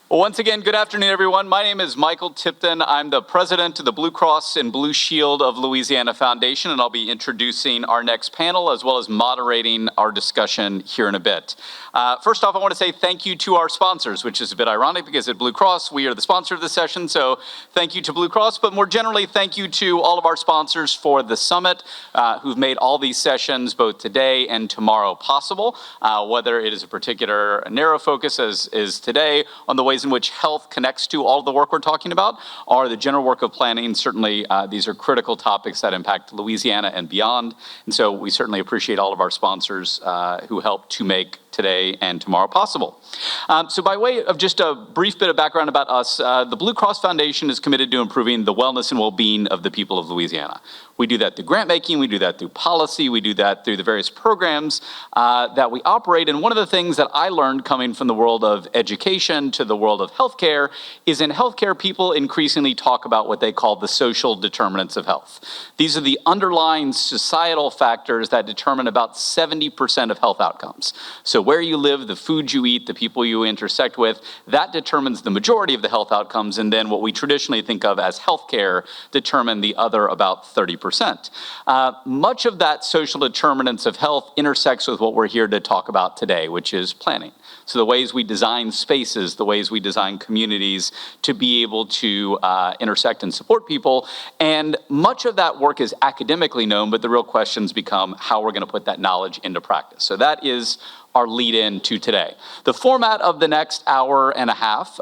Well, once again, good afternoon, everyone. My name is Michael Tipton. I'm the president of the Blue Cross and Blue Shield of Louisiana Foundation, and I'll be introducing our next panel as well as moderating our discussion here in a bit. First off, I want to say thank you to our sponsors, which is a bit ironic because at Blue Cross, we are the sponsor of the session, so thank you to Blue Cross, but more generally, thank you to all of our sponsors for the summit who've made all these sessions both today and tomorrow possible, whether it is a particular narrow focus as is today on the ways in which health connects to all of the work we're talking about, or the general work of planning. Certainly, these are critical topics that impact Louisiana and beyond. And so we certainly appreciate all of our sponsors who help to make today and tomorrow possible. So by way of just a brief bit of background about us, the Blue Cross Foundation is committed to improving the wellness and well-being of the people of Louisiana. We do that through grant making, we do that through policy, we do that through the various programs that we operate. And one of the things that I learned coming from the world of education to the world of healthcare is in healthcare, people increasingly talk about what they call the social determinants of health. These are the underlying societal factors that determine about 70% of health outcomes. So where you live, the food you eat, the people you intersect with, that determines the majority of the health outcomes, and then what we traditionally think of as healthcare determine the other about 30%. Much of that social determinants of health intersects with what we're here to talk about today, which is planning. So the ways we design spaces, the ways we design communities to be able to intersect and support people. And much of that work is academically known, but the real questions become how we're going to put that knowledge into practice. So that is our lead-in to today. The format of the next hour and a half,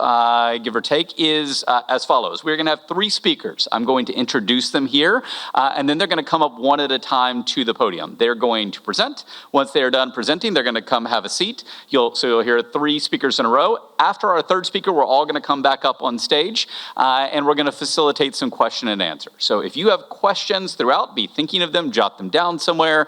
give or take, is as follows. We're going to have three speakers. I'm going to introduce them here, and then they're going to come up one at a time to the podium. They're going to present. Once they are done presenting, they're going to come have a seat. So you'll hear three speakers in a row. After our third speaker, we're all going to come back up on stage, and we're going to facilitate some question and answer. So if you have questions throughout, be thinking of them, jot them down somewhere.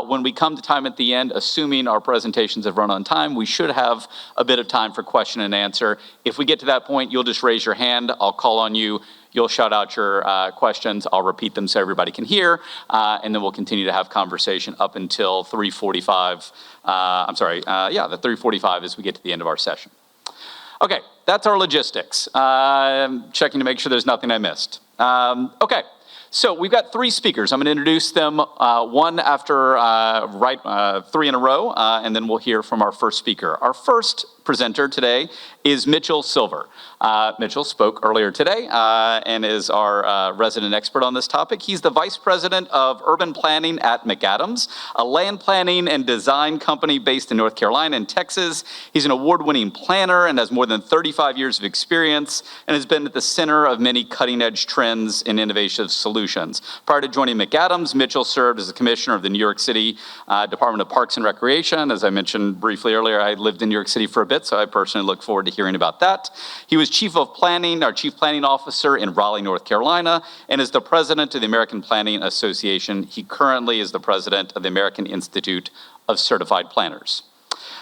When we come to time at the end, assuming our presentation have run on time, we should have a bit of time for question and answer. If we get to that point, you'll just raise your hand. I'll call on you. You'll shout out your questions. I'll repeat them so everybody can hear, and then we'll continue to have conversation up until 3:45. The 3:45 as we get to the end of our session. Okay, that's our logistics. Checking to make sure there's nothing I missed. Okay. So we've got three speakers. I'm going to introduce them one after three in a row, and then we'll hear from our first speaker. Our first presenter today is Mitchell Silver. Mitchell spoke earlier today and is our resident expert on this topic. He's the Vice President of Urban Planning at McAdams, a land planning and design company based in North Carolina and Texas. He's an award-winning planner and has more than 35 years of experience and has been at the center of many cutting-edge trends and innovative solutions. Prior to joining McAdams, Mitchell served as the commissioner of the New York City Department of Parks and Recreation. As I mentioned briefly earlier, I lived in New York City for a bit, so I personally look forward to hearing about that. He was chief planning officer in Raleigh, North Carolina, and is the president of the American Planning Association. He currently is the president of the American Institute of Certified Planners.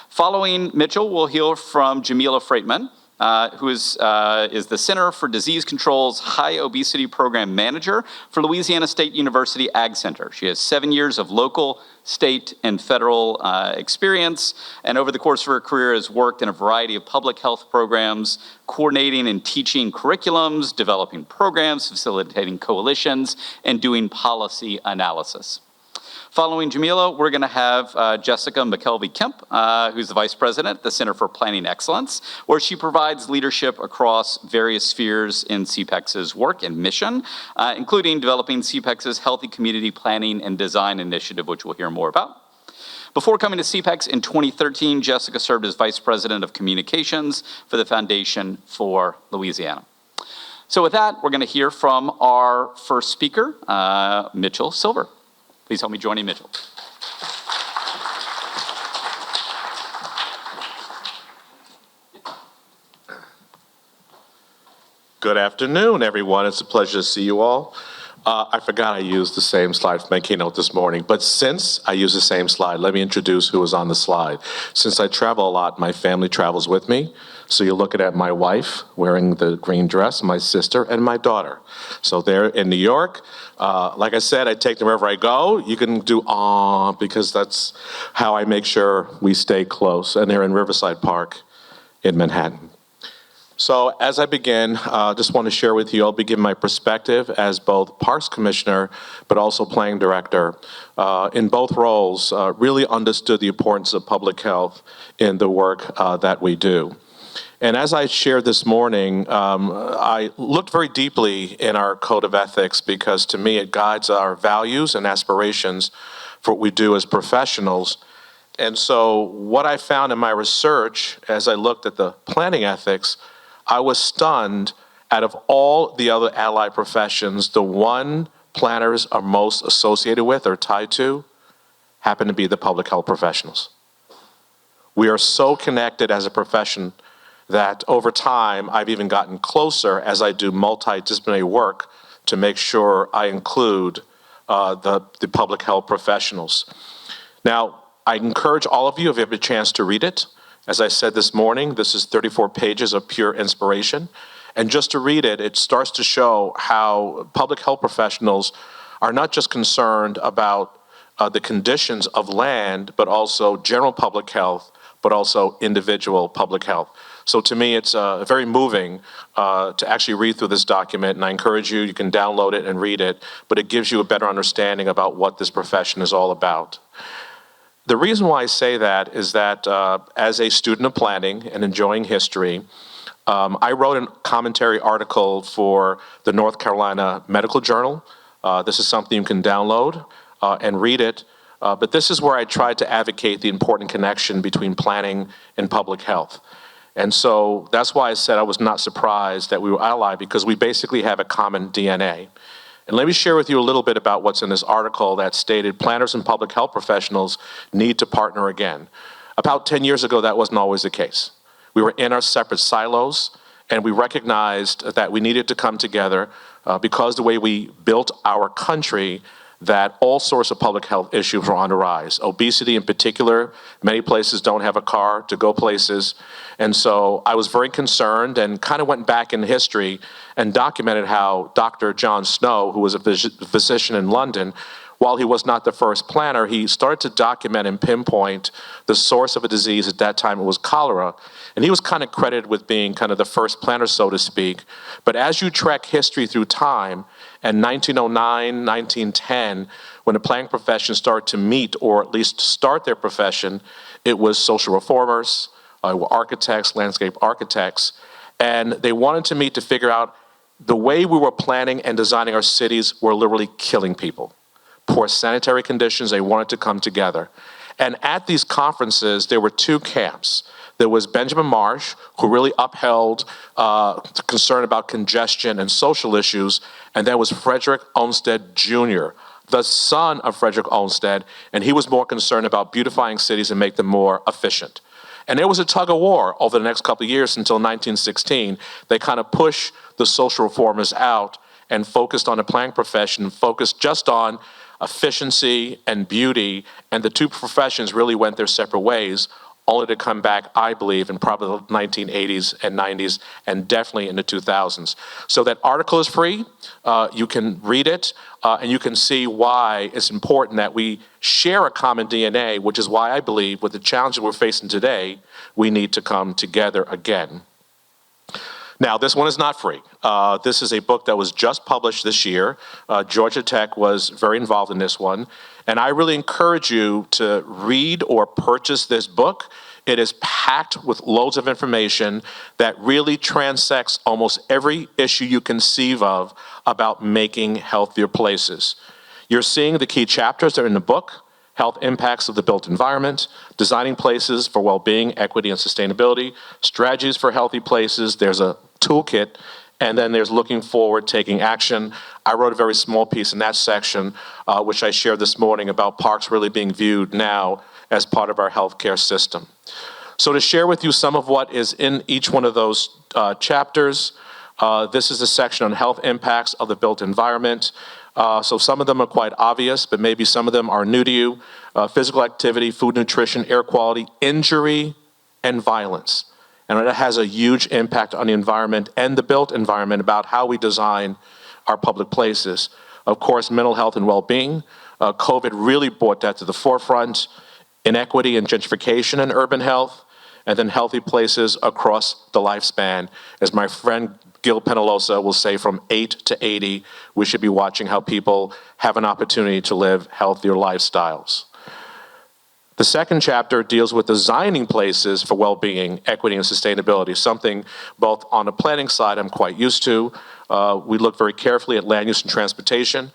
Following Mitchell, we'll hear from Jamila Freitman, who is the Center for Disease Control's High Obesity Program Manager for Louisiana State University Ag Center. She has 7 years of local, state, and federal experience, and over the course of her career has worked in a variety of public health programs, coordinating and teaching curriculums, developing programs, facilitating coalitions, and doing policy analysis. Following Jamila, we're going to have Jessica McKelvey-Kemp, who's the Vice President at the Center for Planning Excellence, where she provides leadership across various spheres in CPEX's work and mission, including developing CPEX's Healthy Community Planning and Design Initiative, which we'll hear more about. Before coming to CPEX in 2013, Jessica served as Vice President of Communications for the Foundation for Louisiana. So with that, we're going to hear from our first speaker, Mitchell Silver. Please help me join in, Mitchell. Good afternoon, everyone. It's a pleasure to see you all. I forgot I used the same slide for my keynote this morning, but since I use the same slide, let me introduce who is on the slide. Since I travel a lot, my family travels with me. So you're looking at my wife wearing the green dress, my sister, and my daughter. So they're in New York. Like I said, I take them wherever I go. You can do because that's how I make sure we stay close. And they're in Riverside Park in Manhattan. So as I begin, just want to share with you, I'll be giving my perspective as both Parks Commissioner, but also Planning Director. In both roles, really understood the importance of public health in the work that we do. And as I shared this morning, I looked very deeply in our code of ethics because to me it guides our values and aspirations for what we do as professionals. And so what I found in my research as I looked at the planning ethics, I was stunned. Out of all the other allied professions, the one planners are most associated with or tied to happen to be the public health professionals. We are so connected as a profession that over time I've even gotten closer as I do multidisciplinary work to make sure I include the public health professionals. Now, I encourage all of you, if you have a chance to read it. As I said this morning, this is 34 pages of pure inspiration. And just to read it, it starts to show how public health professionals are not just concerned about the conditions of land, but also general public health, but also individual public health. So to me, it's very moving to actually read through this document, and I encourage you, you can download it and read it, but it gives you a better understanding about what this profession is all about. The reason why I say that is that as a student of planning and enjoying history, I wrote a commentary article for the North Carolina Medical Journal. This is something you can download and read it. But this is where I tried to advocate the important connection between planning and public health. And so that's why I said I was not surprised that we were allied, because we basically have a common DNA. And let me share with you a little bit about what's in this article that stated planners and public health professionals need to partner again. About 10 years ago, that wasn't always the case. We were in our separate silos, and we recognized that we needed to come together because the way we built our country, that all sorts of public health issues were on the rise. Obesity in particular, many places don't have a car to go places. And so I was very concerned and kind of went back in history and documented how Dr. John Snow, who was a physician in London, while he was not the first planner, he started to document and pinpoint the source of a disease. At that time, it was cholera. And he was kind of credited with being kind of the first planner, so to speak. But as you track history through time, and 1909, 1910, when the planning profession started to meet, or at least start their profession, it was social reformers, were architects, landscape architects, and they wanted to meet to figure out the way we were planning and designing our cities were literally killing people. Poor sanitary conditions, they wanted to come together. And at these conferences, there were two camps. There was Benjamin Marsh, who really upheld concern about congestion and social issues, and there was Frederick Olmsted Jr., the son of Frederick Olmsted, and he was more concerned about beautifying cities and make them more efficient. And there was a tug of war over the next couple of years until 1916. They kind of pushed the social reformers out and focused on the planning profession, focused just on efficiency and beauty, and the two professions really went their separate ways, only to come back, I believe, in probably the 1980s and 90s, and definitely in the 2000s. So that article is free. You can read it, and you can see why it's important that we share a common DNA, which is why I believe with the challenges we're facing today, we need to come together again. Now, this one is not free. This is a book that was just published this year. Georgia Tech was very involved in this one. And I really encourage you to read or purchase this book. It is packed with loads of information that really transects almost every issue you conceive of about making healthier places. You're seeing the key chapters that are in the book: health impacts of the built environment, designing places for well-being, equity, and sustainability, strategies for healthy places. There's a toolkit, and then there's looking forward, taking action. I wrote a very small piece in that section, which I shared this morning, about parks really being viewed now as part of our healthcare system. So to share with you some of what is in each one of those chapters, this is a section on health impacts of the built environment. So some of them are quite obvious, but maybe some of them are new to you. Physical activity, food, nutrition, air quality, injury, and violence. And it has a huge impact on the environment and the built environment about how we design our public places. Of course, mental health and well-being. COVID really brought that to the forefront. Inequity and gentrification in urban health. and then healthy places across the lifespan. As my friend Gil Penalosa will say, from 8 to 80, we should be watching how people have an opportunity to live healthier lifestyles. The second chapter deals with designing places for well-being, equity, and sustainability, something both on the planning side I'm quite used to. We look very carefully at land use and transportation.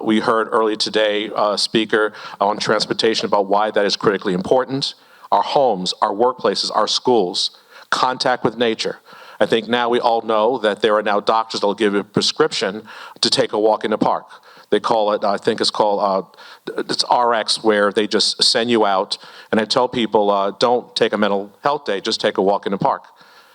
We heard earlier today a speaker on transportation about why that is critically important. Our homes, our workplaces, our schools, contact with nature. I think now we all know that there are now doctors that will give you a prescription to take a walk in the park. They call it, I think it's called, it's RX, where they just send you out. And I tell people, don't take a mental health day, just take a walk in the park.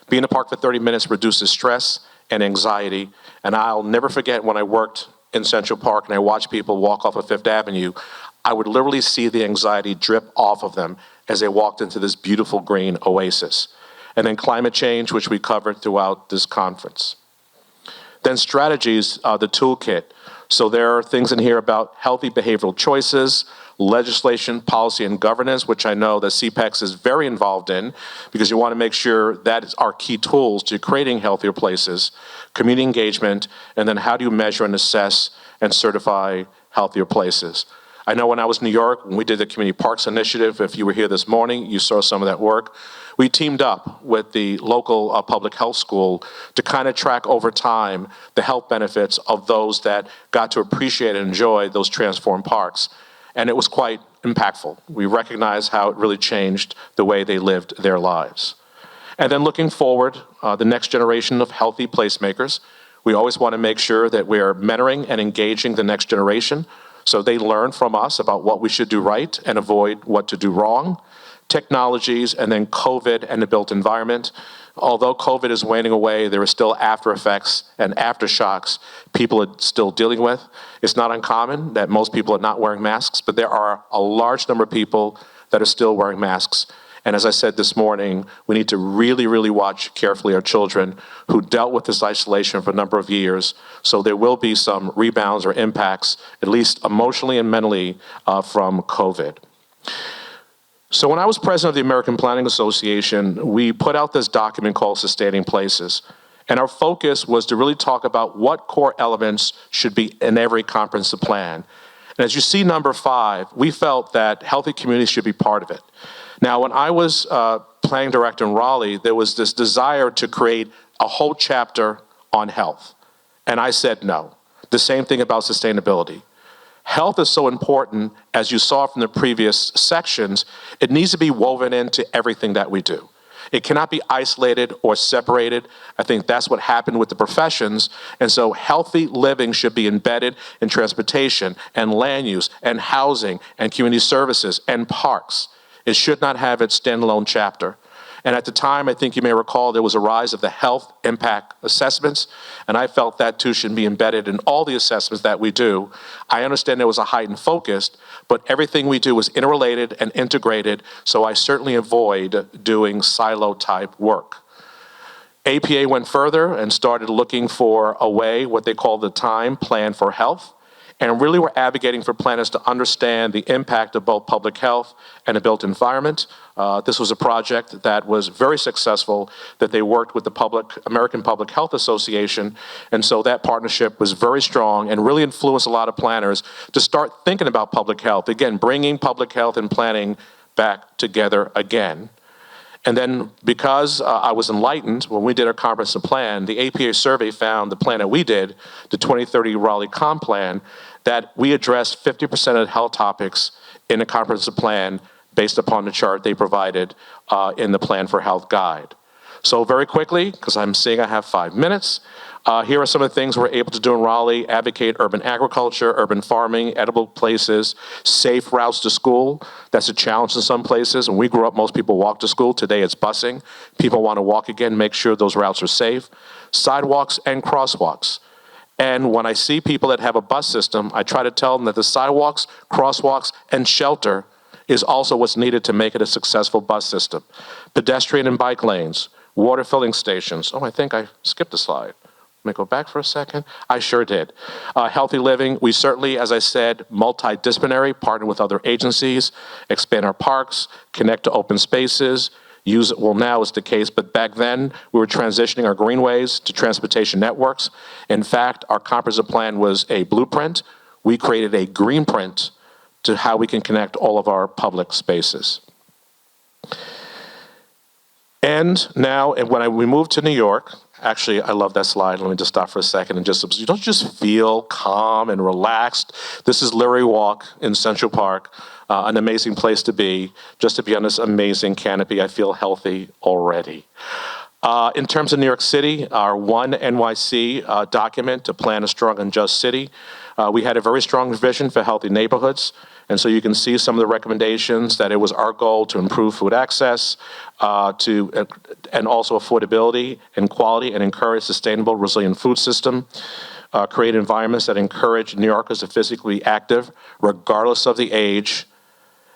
Be in the park for 30 minutes reduces stress and anxiety. And I'll never forget when I worked in Central Park and I watched people walk off of Fifth Avenue, I would literally see the anxiety drip off of them as they walked into this beautiful green oasis. And then climate change, which we covered throughout this conference. Then strategies, the toolkit. So there are things in here about healthy behavioral choices, legislation, policy, and governance, which I know that CPEX is very involved in, because you want to make sure that is our key tools to creating healthier places, community engagement, and then how do you measure and assess and certify healthier places. I know when I was in New York, when we did the Community Parks Initiative, if you were here this morning, you saw some of that work. We teamed up with the local public health school to kind of track over time the health benefits of those that got to appreciate and enjoy those transformed parks. And it was quite impactful. We recognized how it really changed the way they lived their lives. And then looking forward, the next generation of healthy placemakers, we always want to make sure that we are mentoring and engaging the next generation so they learn from us about what we should do right and avoid what to do wrong. Technologies, and then COVID and the built environment. Although COVID is waning away, there are still after effects and aftershocks people are still dealing with. It's not uncommon that most people are not wearing masks, but there are a large number of people that are still wearing masks. And as I said this morning, we need to really, really watch carefully our children who dealt with this isolation for a number of years. So there will be some rebounds or impacts, at least emotionally and mentally, from COVID. So when I was president of the American Planning Association, we put out this document called Sustaining Places. And our focus was to really talk about what core elements should be in every comprehensive plan. And as you see number 5, we felt that healthy communities should be part of it. Now, when I was planning director in Raleigh, there was this desire to create a whole chapter on health. And I said no. The same thing about sustainability. Health is so important, as you saw from the previous sections, it needs to be woven into everything that we do. It cannot be isolated or separated. I think that's what happened with the professions. And so healthy living should be embedded in transportation and land use and housing and community services and parks. It should not have its standalone chapter. And at the time, I think you may recall, there was a rise of the health impact assessments, and I felt that too should be embedded in all the assessments that we do. I understand there was a heightened focus, but everything we do is interrelated and integrated, so I certainly avoid doing silo-type work. APA went further and started looking for a way, what they call the time plan for health. And really we're advocating for planners to understand the impact of both public health and the built environment. This was a project that was very successful, that they worked with the American Public Health Association. And so that partnership was very strong and really influenced a lot of planners to start thinking about public health. Again, bringing public health and planning back together again. And then because I was enlightened, when we did our comprehensive plan, the APA survey found the plan that we did, the 2030 Raleigh Comp Plan, that we addressed 50% of the health topics in the comprehensive plan based upon the chart they provided in the Plan for Health Guide. So very quickly, because I'm seeing I have 5 minutes, here are some of the things we're able to do in Raleigh: advocate urban agriculture, urban farming, edible places, safe routes to school. That's a challenge in some places. When we grew up, most people walked to school. Today it's busing. People want to walk again, make sure those routes are safe. Sidewalks and crosswalks. And when I see people that have a bus system, I try to tell them that the sidewalks, crosswalks, and shelter is also what's needed to make it a successful bus system. Pedestrian and bike lanes, water filling stations. Oh, I think I skipped a slide. Let me go back for a second. I sure did. Healthy living, we certainly, as I said, multidisciplinary, partner with other agencies, expand our parks, connect to open spaces, use it. Well, now it's the case, but back then we were transitioning our greenways to transportation networks. In fact, our comprehensive plan was a blueprint. We created a green print to how we can connect all of our public spaces. And now, when we moved to New York, actually, I love that slide. Let me just stop for a second and just, you don't just feel calm and relaxed. This is Leary Walk in Central Park, an amazing place to be. Just to be on this amazing canopy, I feel healthy already. In terms of New York City, our One NYC document to plan a strong and just city, we had a very strong vision for healthy neighborhoods. And so you can see some of the recommendations that it was our goal to improve food access, and also affordability and quality, and encourage sustainable, resilient food system, create environments that encourage New Yorkers to physically be active, regardless of the age.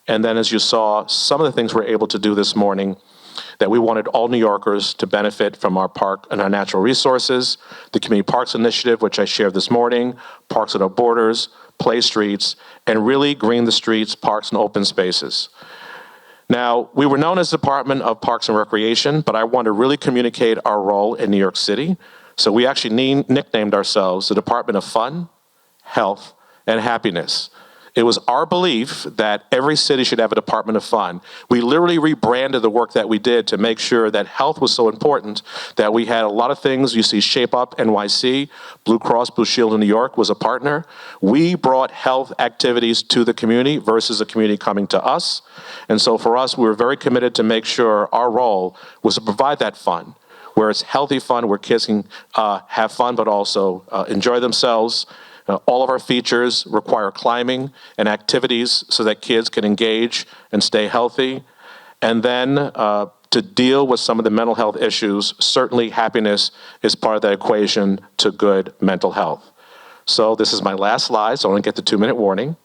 And then, as you saw, some of the things we're able to do this morning, that we wanted all New Yorkers to benefit from our park and our natural resources, the Community Parks Initiative, which I shared this morning, Parks at Our Borders, Play Streets, and really green the streets, parks, and open spaces. Now, we were known as the Department of Parks and Recreation, but I want to really communicate our role in New York City. So we actually nicknamed ourselves the Department of Fun, Health, and Happiness. It was our belief that every city should have a Department of Fun. We literally rebranded the work that we did to make sure that health was so important that we had a lot of things. You see Shape Up NYC, Blue Cross Blue Shield in New York was a partner. We brought health activities to the community versus the community coming to us. And so for us, we were very committed to make sure our role was to provide that fun, where it's healthy fun, where kids can have fun but also enjoy themselves. All of our features require climbing and activities so that kids can engage and stay healthy. And then to deal with some of the mental health issues, certainly happiness is part of that equation to good mental health. So this is my last slide, so I want to get the 2-minute warning.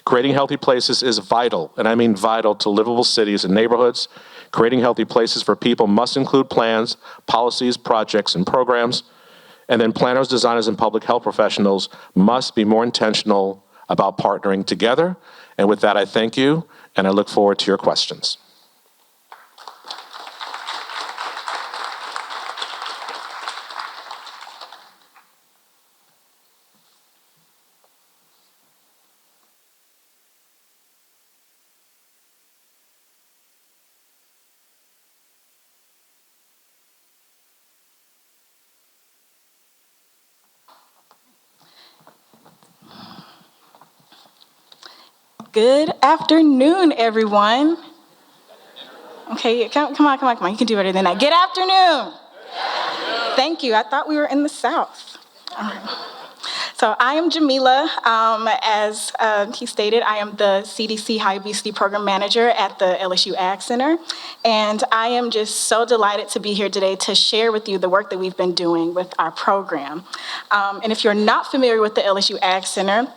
Creating healthy places is vital, and I mean vital, to livable cities and neighborhoods. Creating healthy places for people must include plans, policies, projects, and programs. And then planners, designers, and public health professionals must be more intentional about partnering together. And with that, I thank you, and I look forward to your questions. Good afternoon, everyone. Okay, come on. You can do better than that. Good afternoon. Thank you. I thought we were in the South. All right. So I am Jamila. As he stated, I am the CDC High Obesity Program Manager at the LSU Ag Center. And I am just so delighted to be here today to share with you the work that we've been doing with our program. And if you're not familiar with the LSU Ag Center,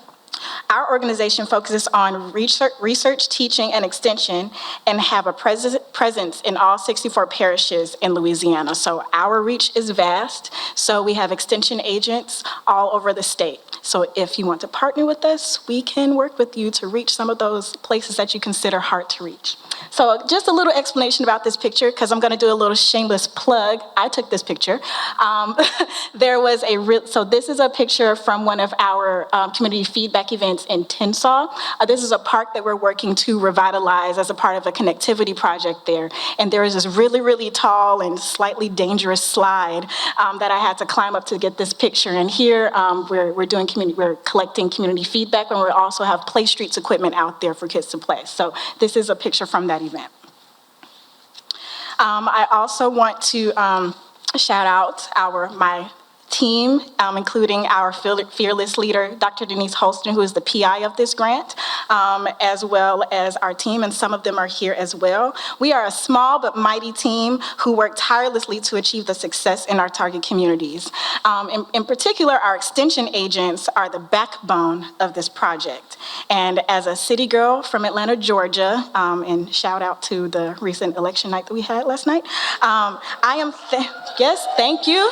our organization focuses on research, teaching, and extension, and have a presence in all 64 parishes in Louisiana. So our reach is vast. So we have extension agents all over the state. So if you want to partner with us, we can work with you to reach some of those places that you consider hard to reach. So just a little explanation about this picture, because I'm going to do a little shameless plug. I took this picture. So this is a picture from one of our community feedback events in Tensas. This is a park that we're working to revitalize as a part of a connectivity project there. And there is this really, really tall and slightly dangerous slide that I had to climb up to get this picture. And here we're collecting community feedback, and we also have Play Streets equipment out there for kids to play. So this is a picture from that event. I also want to shout out my team, including our fearless leader, Dr. Denise Holston, who is the PI of this grant, as well as our team, and some of them are here as well. We are a small but mighty team who work tirelessly to achieve the success in our target communities. In particular, our extension agents are the backbone of this project. And as a city girl from Atlanta, Georgia, and shout out to the recent election night that we had last night, yes, thank you.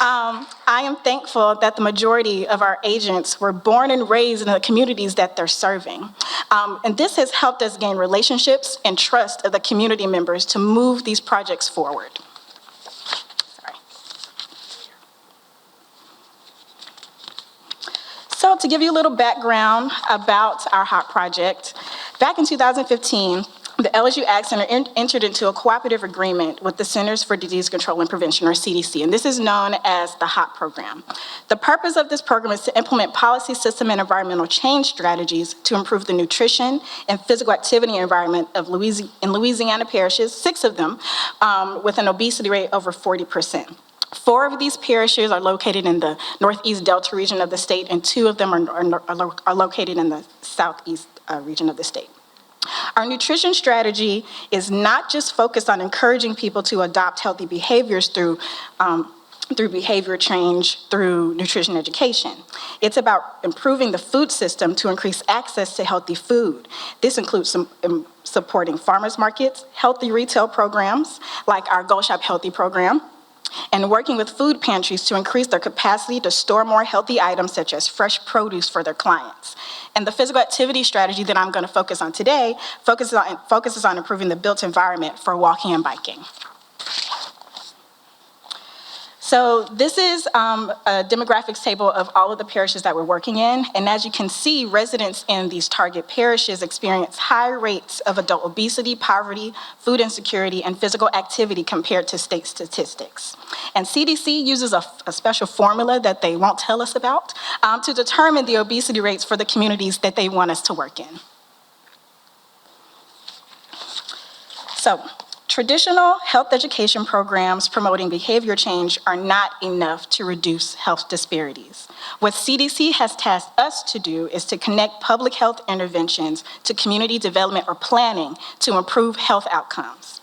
I am thankful that the majority of our agents were born and raised in the communities that they're serving. And this has helped us gain relationships and trust of the community members to move these projects forward. Sorry. So to give you a little background about our HOT project, back in 2015, the LSU Ag Center entered into a cooperative agreement with the Centers for Disease Control and Prevention, or CDC, and this is known as the HOT program. The purpose of this program is to implement policy, system, and environmental change strategies to improve the nutrition and physical activity environment of Louisiana parishes, 6 of them, with an obesity rate over 40%. 4 of these parishes are located in the Northeast Delta region of the state, and 2 of them are located in the Southeast region of the state. Our nutrition strategy is not just focused on encouraging people to adopt healthy behaviors through behavior change, through nutrition education. It's about improving the food system to increase access to healthy food. This includes supporting farmers markets, healthy retail programs like our Go Shop Healthy program, and working with food pantries to increase their capacity to store more healthy items such as fresh produce for their clients. And the physical activity strategy that I'm going to focus on today focuses on improving the built environment for walking and biking. So this is a demographics table of all of the parishes that we're working in. And as you can see, residents in these target parishes experience high rates of adult obesity, poverty, food insecurity, and physical activity compared to state statistics. And CDC uses a special formula that they won't tell us about to determine the obesity rates for the communities that they want us to work in. So, traditional health education programs promoting behavior change are not enough to reduce health disparities. What CDC has tasked us to do is to connect public health interventions to community development or planning to improve health outcomes.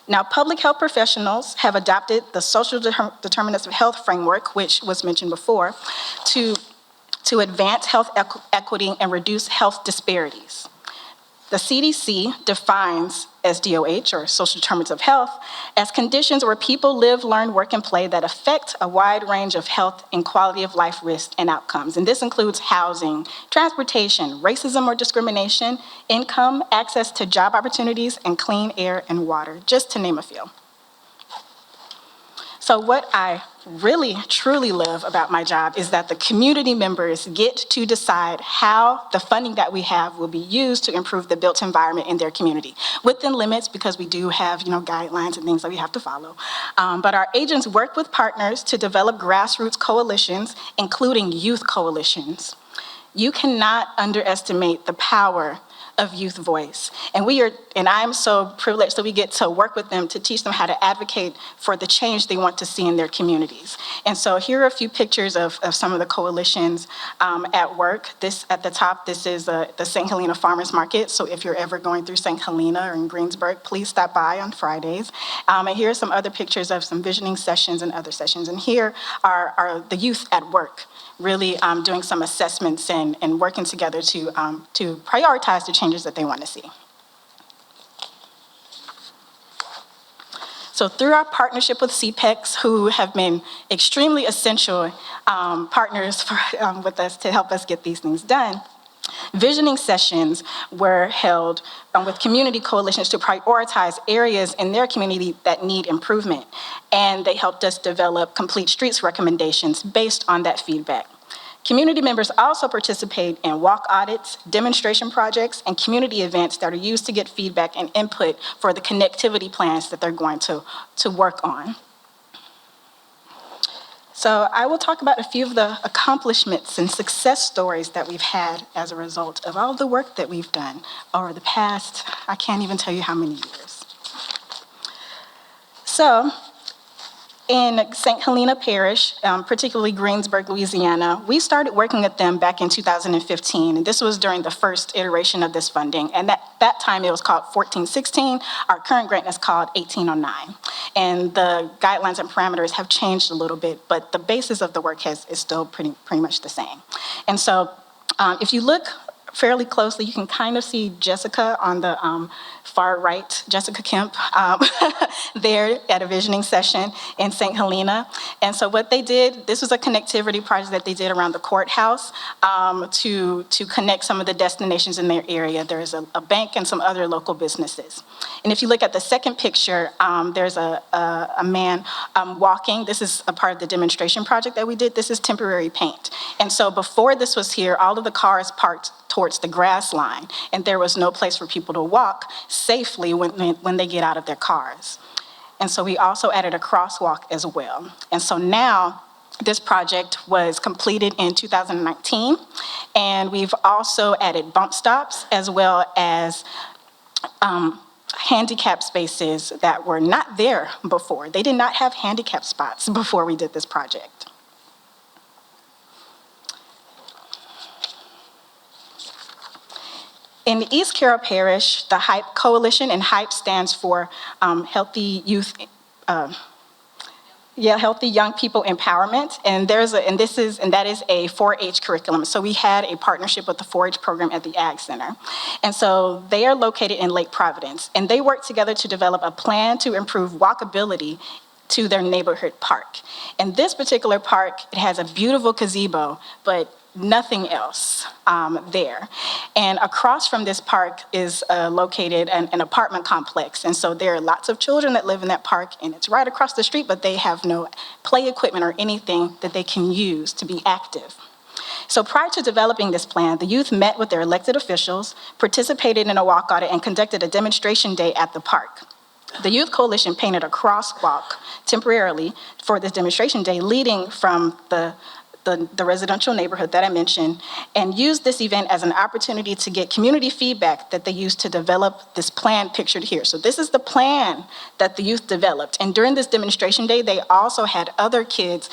Now, public health professionals have adopted the social determinants of health framework, which was mentioned before, to advance health equity and reduce health disparities. The CDC defines SDOH, or social determinants of health, as conditions where people live, learn, work, and play that affect a wide range of health and quality of life risks and outcomes. And this includes housing, transportation, racism or discrimination, income, access to job opportunities, and clean air and water, just to name a few. So what I really, truly love about my job is that the community members get to decide how the funding that we have will be used to improve the built environment in their community, within limits, because we do have, guidelines and things that we have to follow. But our agents work with partners to develop grassroots coalitions, including youth coalitions. You cannot underestimate the power of youth voice. And I'm so privileged that we get to work with them to teach them how to advocate for the change they want to see in their communities. And so here are a few pictures of some of the coalitions at work. This at the top, this is the St. Helena Farmers Market. So if you're ever going through St. Helena or in Greensburg, please stop by on Fridays. And here are some other pictures of some visioning sessions and other sessions. And here are the youth at work, really doing some assessments and working together to prioritize the changes that they want to see. So through our partnership with CPEX, who have been extremely essential partners with us to help us get these things done, visioning sessions were held with community coalitions to prioritize areas in their community that need improvement. And they helped us develop complete streets recommendations based on that feedback. Community members also participate in walk audits, demonstration projects, and community events that are used to get feedback and input for the connectivity plans that they're going to work on. So I will talk about a few of the accomplishments and success stories that we've had as a result of all of the work that we've done over the past, I can't even tell you how many years. So, in St. Helena Parish, particularly Greensburg, Louisiana, we started working with them back in 2015, and this was during the first iteration of this funding, and that time it was called 1416. Our current grant is called 1809, and the guidelines and parameters have changed a little bit, but the basis of the work is still pretty much the same. And so if you look fairly closely. You can kind of see Jessica on the far right, Jessica Kemp, there at a visioning session in St. Helena. And so what they did, this was a connectivity project that they did around the courthouse to connect some of the destinations in their area. There's a bank and some other local businesses. And if you look at the second picture, there's a man walking. This is a part of the demonstration project that we did. This is temporary paint. And so before this was here, all of the cars parked towards the grass line, and there was no place for people to walk safely when they get out of their cars. And so we also added a crosswalk as well. And so now this project was completed in 2019, and we've also added bump stops as well as handicap spaces that were not there before. They did not have handicap spots before we did this project. In East Carroll Parish, the HYPE Coalition, and HYPE stands for Healthy Youth, Healthy Young People Empowerment, and that is a 4-H curriculum. So we had a partnership with the 4-H program at the Ag Center, and so they are located in Lake Providence, and they work together to develop a plan to improve walkability to their neighborhood park. And this particular park, it has a beautiful gazebo, but nothing else there. And across from this park is located an apartment complex. And so there are lots of children that live in that park, and it's right across the street, but they have no play equipment or anything that they can use to be active. So prior to developing this plan, the youth met with their elected officials, participated in a walk audit, and conducted a demonstration day at the park. The Youth Coalition painted a crosswalk temporarily for this demonstration day leading from the residential neighborhood that I mentioned, and used this event as an opportunity to get community feedback that they used to develop this plan pictured here. So this is the plan that the youth developed. And during this demonstration day, they also had other kids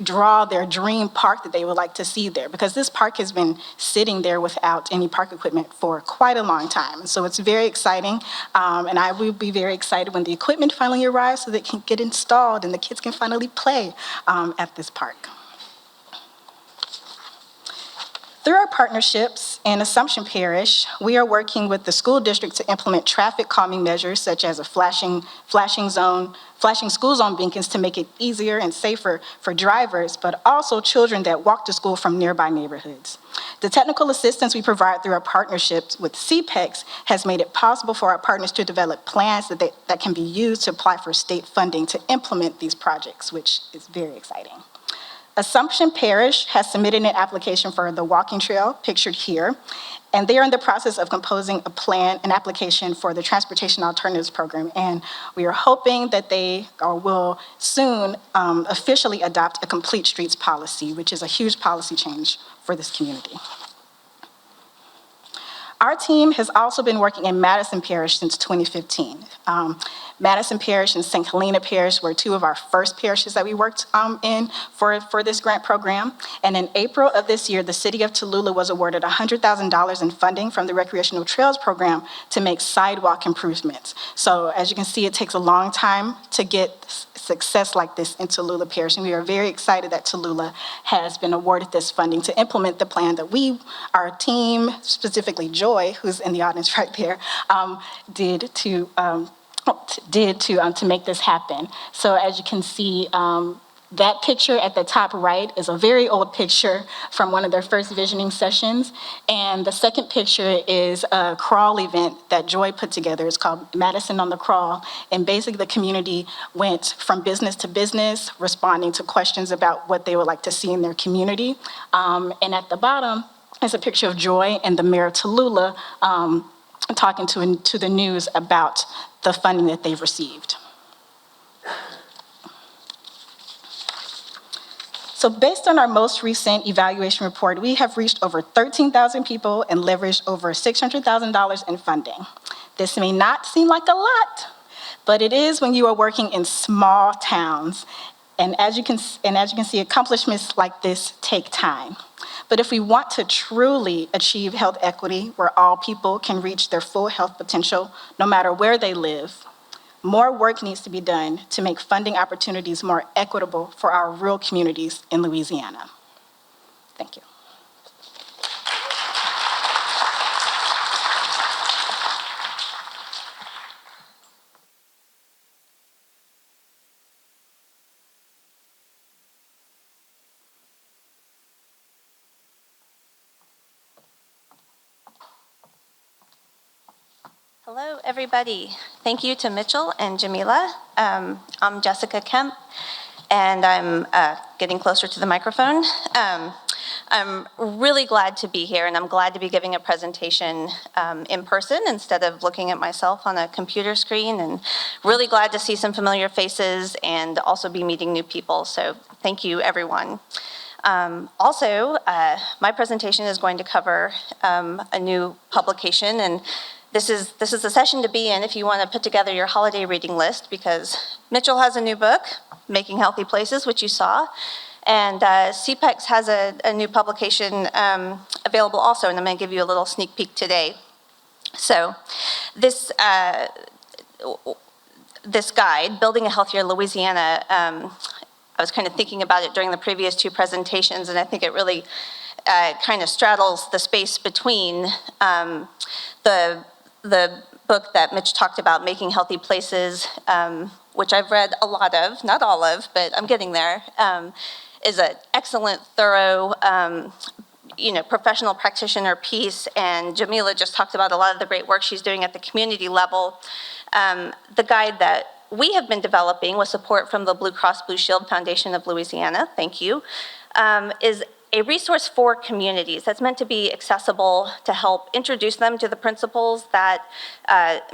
draw their dream park that they would like to see there, because this park has been sitting there without any park equipment for quite a long time. So it's very exciting, and I will be very excited when the equipment finally arrives so that it can get installed and the kids can finally play at this park. Through our partnerships in Assumption Parish, we are working with the school district to implement traffic calming measures such as a flashing school zone beacons to make it easier and safer for drivers, but also children that walk to school from nearby neighborhoods. The technical assistance we provide through our partnerships with CPEX has made it possible for our partners to develop plans that can be used to apply for state funding to implement these projects, which is very exciting. Assumption Parish has submitted an application for the walking trail pictured here, and they are in the process of composing an application for the Transportation Alternatives Program, and we are hoping that they will soon officially adopt a complete streets policy, which is a huge policy change for this community. Our team has also been working in Madison Parish since 2015. Madison Parish and St. Helena Parish were two of our first parishes that we worked in for this grant program. And in April of this year, the city of Tallulah was awarded $100,000 in funding from the Recreational Trails Program to make sidewalk improvements. So as you can see, it takes a long time to get success like this in Tallulah Parish, and we are very excited that Tallulah has been awarded this funding to implement the plan that our team, specifically Joy, who's in the audience right there, did to make this happen. So as you can see, that picture at the top right is a very old picture from one of their first visioning sessions. And the second picture is a crawl event that Joy put together. It's called Madison on the Crawl. And basically the community went from business to business, responding to questions about what they would like to see in their community. And at the bottom is a picture of Joy and the mayor of Tallulah talking to the news about the funding that they've received. So based on our most recent evaluation report, we have reached over 13,000 people and leveraged over $600,000 in funding. This may not seem like a lot, but it is when you are working in small towns. And as you can see, accomplishments like this take time. But if we want to truly achieve health equity where all people can reach their full health potential, no matter where they live, more work needs to be done to make funding opportunities more equitable for our rural communities in Louisiana. Thank you. Hello, everybody. Thank you to Mitchell and Jamila. I'm Jessica Kemp, and I'm getting closer to the microphone. I'm really glad to be here, and I'm glad to be giving a presentation in person instead of looking at myself on a computer screen, and really glad to see some familiar faces and also be meeting new people. So thank you, everyone. My presentation is going to cover a new publication, and this is the session to be in if you want to put together your holiday reading list, because Mitchell has a new book, Making Healthy Places, which you saw, and CPEX has a new publication available also, and I'm going to give you a little sneak peek today. So this guide, Building a Healthier Louisiana, I was kind of thinking about it during the previous two presentations, and I think it really kind of straddles the space between the book that Mitch talked about, Making Healthy Places, which I've read a lot of, not all of, but I'm getting there, is an excellent, thorough, professional practitioner piece, and Jamila just talked about a lot of the great work she's doing at the community level. The guide that we have been developing with support from the Blue Cross Blue Shield Foundation of Louisiana, thank you, is a resource for communities that's meant to be accessible to help introduce them to the principles that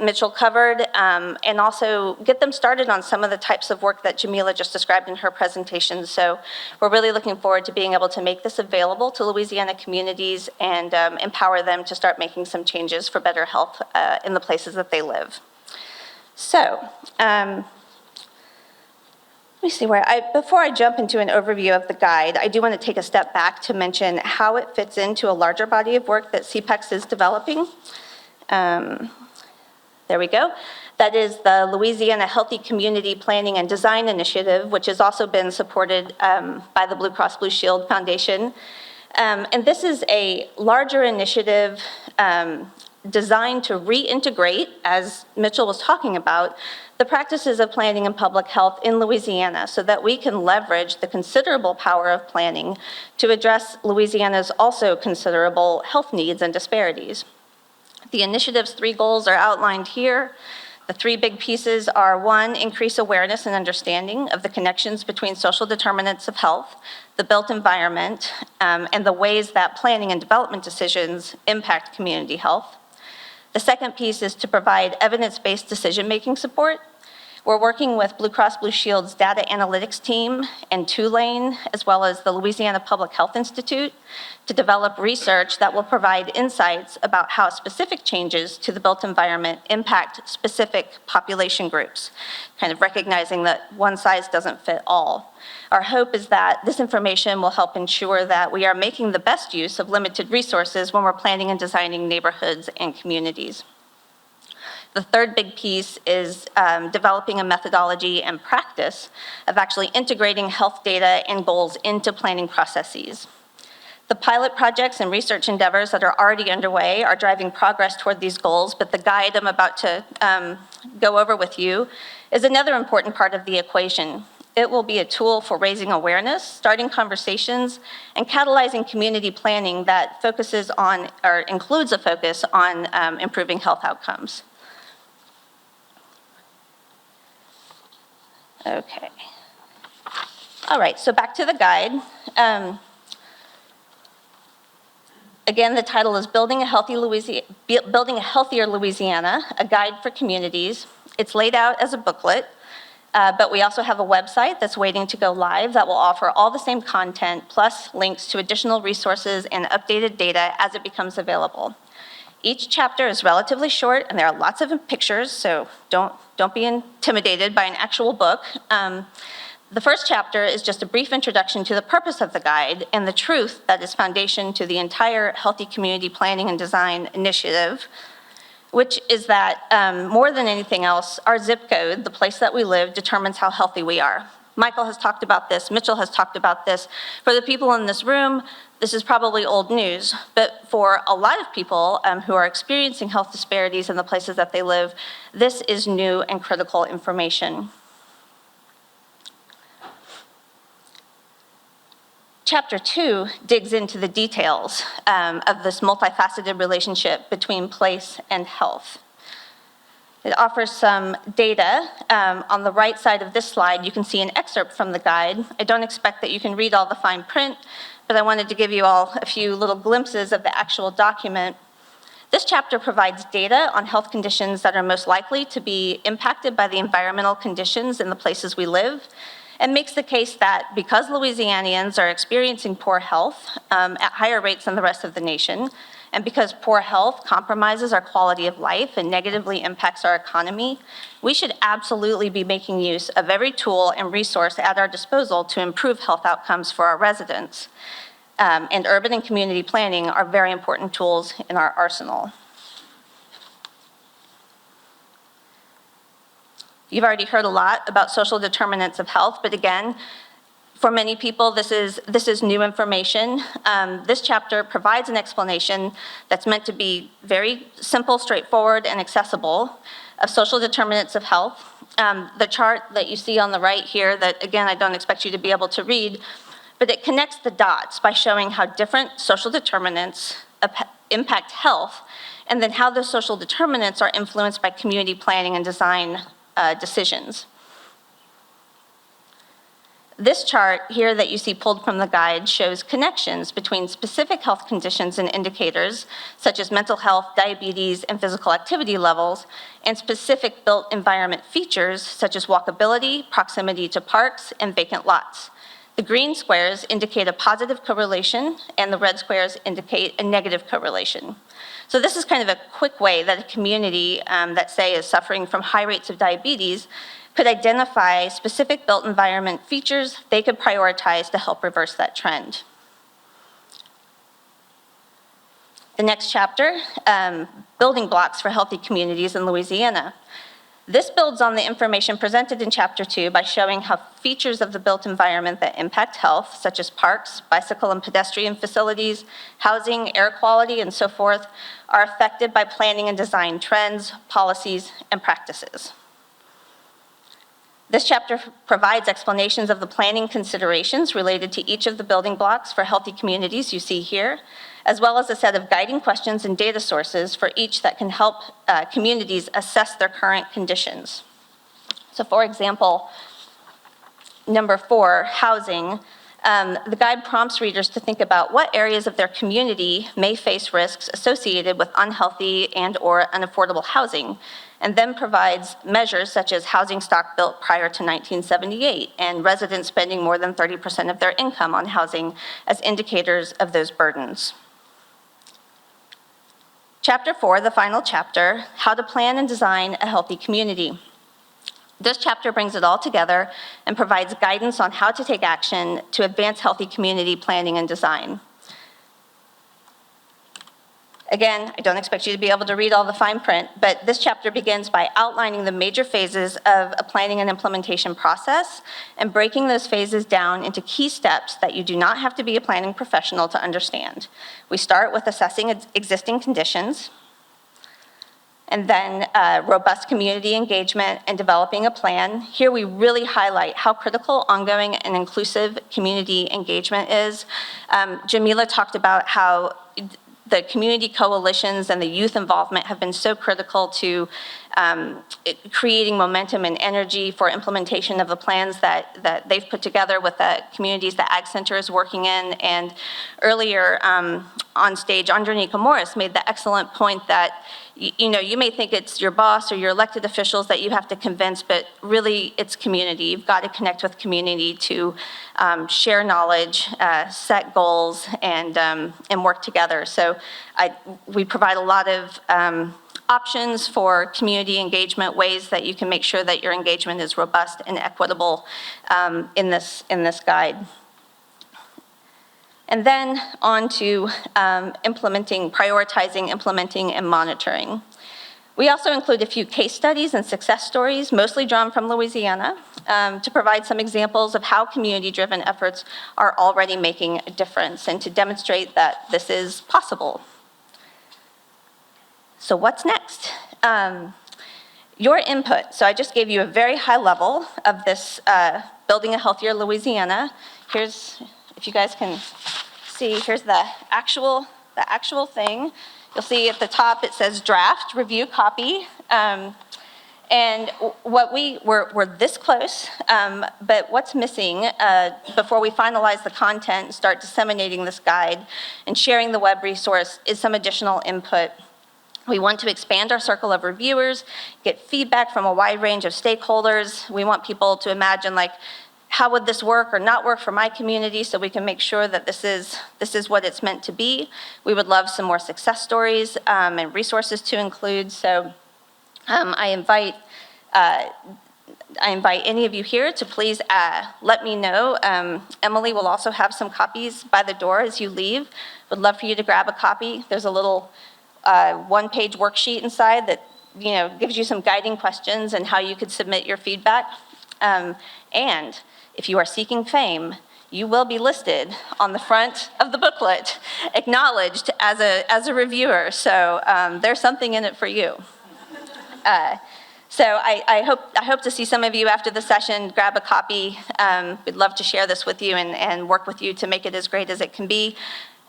Mitchell covered, and also get them started on some of the types of work that Jamila just described in her presentation. So we're really looking forward to being able to make this available to Louisiana communities and empower them to start making some changes for better health in the places that they live. So, let me see before I jump into an overview of the guide, I do want to take a step back to mention how it fits into a larger body of work that CPEX is developing. There we go. That is the Louisiana Healthy Community Planning and Design Initiative, which has also been supported by the Blue Cross Blue Shield Foundation. And this is a larger initiative designed to reintegrate, as Mitchell was talking about, the practices of planning and public health in Louisiana so that we can leverage the considerable power of planning to address Louisiana's also considerable health needs and disparities. The initiative's 3 goals are outlined here. The 3 big pieces are: 1, increase awareness and understanding of the connections between social determinants of health, the built environment, and the ways that planning and development decisions impact community health. The second piece is to provide evidence-based decision-making support. We're working with Blue Cross Blue Shield's data analytics team and Tulane, as well as the Louisiana Public Health Institute, to develop research that will provide insights about how specific changes to the built environment impact specific population groups, kind of recognizing that one size doesn't fit all. Our hope is that this information will help ensure that we are making the best use of limited resources when we're planning and designing neighborhoods and communities. The third big piece is developing a methodology and practice of actually integrating health data and goals into planning processes. The pilot projects and research endeavors that are already underway are driving progress toward these goals, but the guide I'm about to go over with you is another important part of the equation. It will be a tool for raising awareness, starting conversations, and catalyzing community planning that focuses on, or includes a focus on, improving health outcomes. Okay. All right, so back to the guide. Again, the title is Building a Healthier Louisiana, a Guide for Communities. It's laid out as a booklet, but we also have a website that's waiting to go live that will offer all the same content, plus links to additional resources and updated data as it becomes available. Each chapter is relatively short, and there are lots of pictures, so don't be intimidated by an actual book. The first chapter is just a brief introduction to the purpose of the guide and the truth that is foundation to the entire Healthy Community Planning and Design Initiative, which is that more than anything else, our zip code, the place that we live, determines how healthy we are. Michael has talked about this, Mitchell has talked about this. For the people in this room, this is probably old news, but for a lot of people who are experiencing health disparities in the places that they live, this is new and critical information. Chapter 2 digs into the details of this multifaceted relationship between place and health. It offers some data. On the right side of this slide, you can see an excerpt from the guide. I don't expect that you can read all the fine print, but I wanted to give you all a few little glimpses of the actual document. This chapter provides data on health conditions that are most likely to be impacted by the environmental conditions in the places we live, and makes the case that because Louisianians are experiencing poor health at higher rates than the rest of the nation, and because poor health compromises our quality of life and negatively impacts our economy, we should absolutely be making use of every tool and resource at our disposal to improve health outcomes for our residents. And urban and community planning are very important tools in our arsenal. You've already heard a lot about social determinants of health, but again, for many people, this is new information. This chapter provides an explanation that's meant to be very simple, straightforward, and accessible of social determinants of health. The chart that you see on the right here, that again, I don't expect you to be able to read, but it connects the dots by showing how different social determinants impact health, and then how those social determinants are influenced by community planning and design decisions. This chart here that you see pulled from the guide shows connections between specific health conditions and indicators, such as mental health, diabetes, and physical activity levels, and specific built environment features, such as walkability, proximity to parks, and vacant lots. The green squares indicate a positive correlation, and the red squares indicate a negative correlation. So this is kind of a quick way that a community that, say, is suffering from high rates of diabetes could identify specific built environment features they could prioritize to help reverse that trend. The next chapter, building blocks for healthy communities in Louisiana. This builds on the information presented in Chapter 2 by showing how features of the built environment that impact health, such as parks, bicycle and pedestrian facilities, housing, air quality, and so forth, are affected by planning and design trends, policies, and practices. This chapter provides explanations of the planning considerations related to each of the building blocks for healthy communities you see here, as well as a set of guiding questions and data sources for each that can help communities assess their current conditions. So for example, number 4, housing. The guide prompts readers to think about what areas of their community may face risks associated with unhealthy and/or unaffordable housing, and then provides measures such as housing stock built prior to 1978 and residents spending more than 30% of their income on housing as indicators of those burdens. Chapter 4, the final chapter, how to plan and design a healthy community. This chapter brings it all together and provides guidance on how to take action to advance healthy community planning and design. Again, I don't expect you to be able to read all the fine print, but this chapter begins by outlining the major phases of a planning and implementation process and breaking those phases down into key steps that you do not have to be a planning professional to understand. We start with assessing existing conditions, and then robust community engagement and developing a plan. Here we really highlight how critical ongoing and inclusive community engagement is. Jamila talked about how the community coalitions and the youth involvement have been so critical to creating momentum and energy for implementation of the plans that they've put together with the communities that Ag Center is working in. And earlier on stage, Andrenica Morris made the excellent point that you may think it's your boss or your elected officials that you have to convince, but really it's community. You've got to connect with community to share knowledge, set goals, and work together. So we provide a lot of options for community engagement, ways that you can make sure that your engagement is robust and equitable in this guide. And then on to prioritizing, implementing, and monitoring. We also include a few case studies and success stories, mostly drawn from Louisiana, to provide some examples of how community-driven efforts are already making a difference and to demonstrate that this is possible. So what's next? Your input. So I just gave you a very high level of this Building a Healthier Louisiana. Here's, if you guys can see, here's the actual thing. You'll see at the top it says draft, review, copy. And we're this close, but what's missing before we finalize the content and start disseminating this guide and sharing the web resource is some additional input. We want to expand our circle of reviewers, get feedback from a wide range of stakeholders. We want people to imagine, like, how would this work or not work for my community, so we can make sure that this is what it's meant to be. We would love some more success stories and resources to include. So I invite any of you here to please let me know. Emily will also have some copies by the door as you leave. Would love for you to grab a copy. There's a little one-page worksheet inside that gives you some guiding questions and how you could submit your feedback. And if you are seeking fame, you will be listed on the front of the booklet, acknowledged as a reviewer. So there's something in it for you. So I hope to see some of you after the session. Grab a copy. We'd love to share this with you and work with you to make it as great as it can be.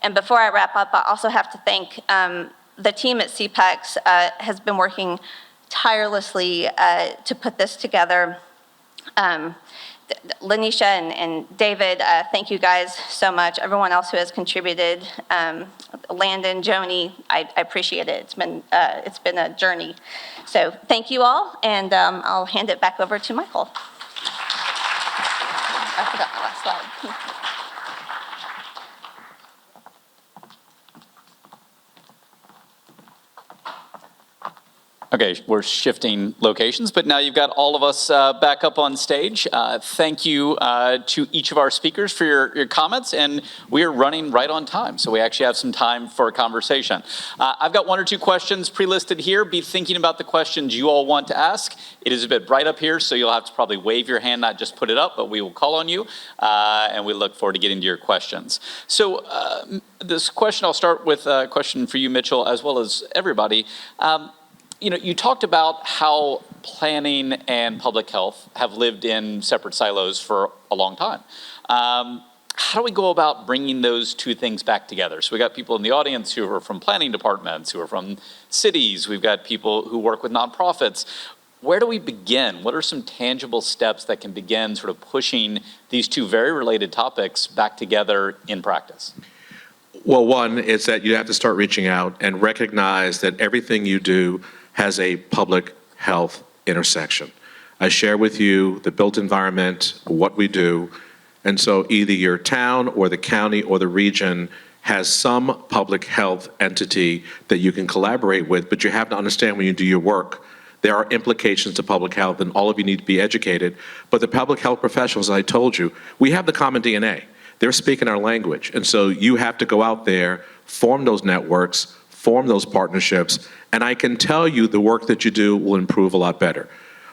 And before I wrap up, I also have to thank the team at CPEX has been working tirelessly to put this together. Lanisha and David, thank you guys so much. Everyone else who has contributed, Landon, Joni, I appreciate it. It's been a journey. So thank you all, and I'll hand it back over to Michael. I forgot my last slide. Okay, we're shifting locations, but now you've got all of us back up on stage. Thank you to each of our speakers for your comments, and we are running right on time, so we actually have some time for a conversation. I've got one or two questions pre-listed here. Be thinking about the questions you all want to ask. It is a bit bright up here, so you'll have to probably wave your hand, not just put it up, but we will call on you, and we look forward to getting to your questions. So this question, I'll start with a question for you, Mitchell, as well as everybody. You talked about how planning and public health have lived in separate silos for a long time. How do we go about bringing those two things back together? So we got people in the audience who are from planning departments, who are from cities. We've got people who work with nonprofits. Where do we begin? What are some tangible steps that can begin sort of pushing these two very related topics back together in practice? Well, one is that you have to start reaching out and recognize that everything you do has a public health intersection. I share with you the built environment, what we do, and so either your town or the county or the region has some public health entity that you can collaborate with, but you have to understand when you do your work, there are implications to public health, and all of you need to be educated. But the public health professionals, as I told you, we have the common DNA. They're speaking our language, and so you have to go out there, form those networks, form those partnerships, and I can tell you the work that you do will improve a lot better.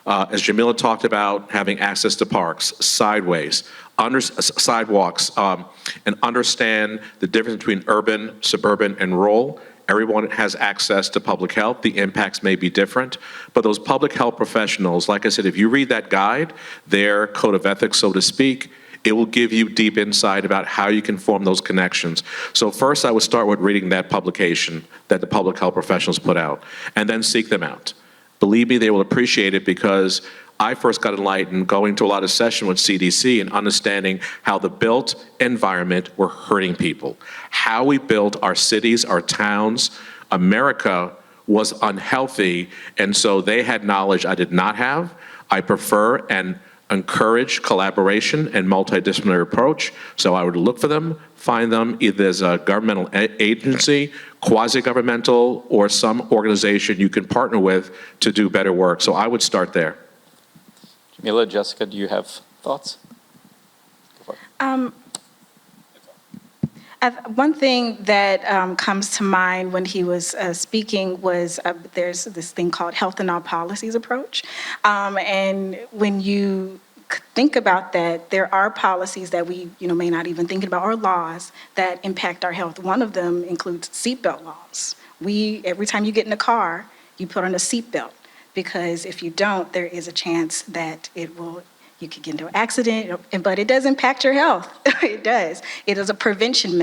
As Jamila talked about, having access to parks, sidewalks, and understand the difference between urban, suburban, and rural. Everyone has access to public health. The impacts may be different, but those public health professionals, like I said, if you read that guide, their code of ethics, so to speak, it will give you deep insight about how you can form those connections. So first, I would start with reading that publication that the public health professionals put out, and then seek them out. Believe me, they will appreciate it, because I first got enlightened going to a lot of sessions with CDC and understanding how the built environment were hurting people. How we built our cities, our towns, America was unhealthy, and so they had knowledge I did not have. I prefer and encourage collaboration and multidisciplinary approach. So I would look for them, find them either as a governmental agency, quasi-governmental, or some organization you can partner with to do better work. So I would start there. Jamila, Jessica, do you have thoughts? Go for it. One thing that comes to mind when he was speaking was there's this thing called health and all policies approach. And when you think about that, there are policies that we may not even think about, or laws that impact our health. One of them includes seatbelt laws. Every time you get in a car, you put on a seatbelt, because if you don't, there is a chance that it will You could get into an accident, but it does impact your health. It does. It is a prevention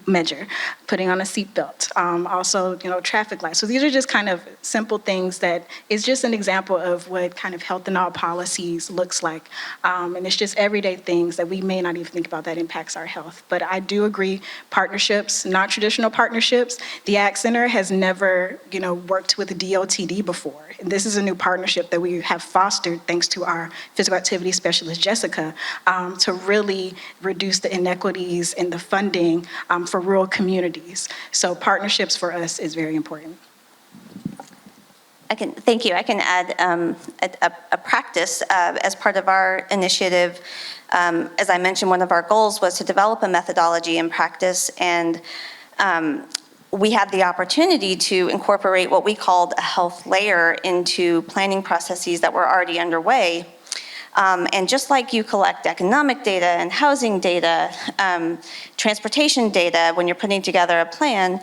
measure, putting on a seatbelt. Also, traffic lights. So these are just kind of simple things that is just an example of what kind of health in all policies looks like. And it's just everyday things that we may not even think about that impacts our health. But I do agree, partnerships, non-traditional partnerships. The ACT Center has never, worked with the DOTD before. And this is a new partnership that we have fostered thanks to our physical activity specialist, Jessica, to really reduce the inequities in the funding for rural communities. So partnerships for us is very important. Thank you. I can add a practice as part of our initiative. As I mentioned, one of our goals was to develop a methodology and practice, and we had the opportunity to incorporate what we called a health layer into planning processes that were already underway. And just like you collect economic data and housing data, transportation data, when you're putting together a plan,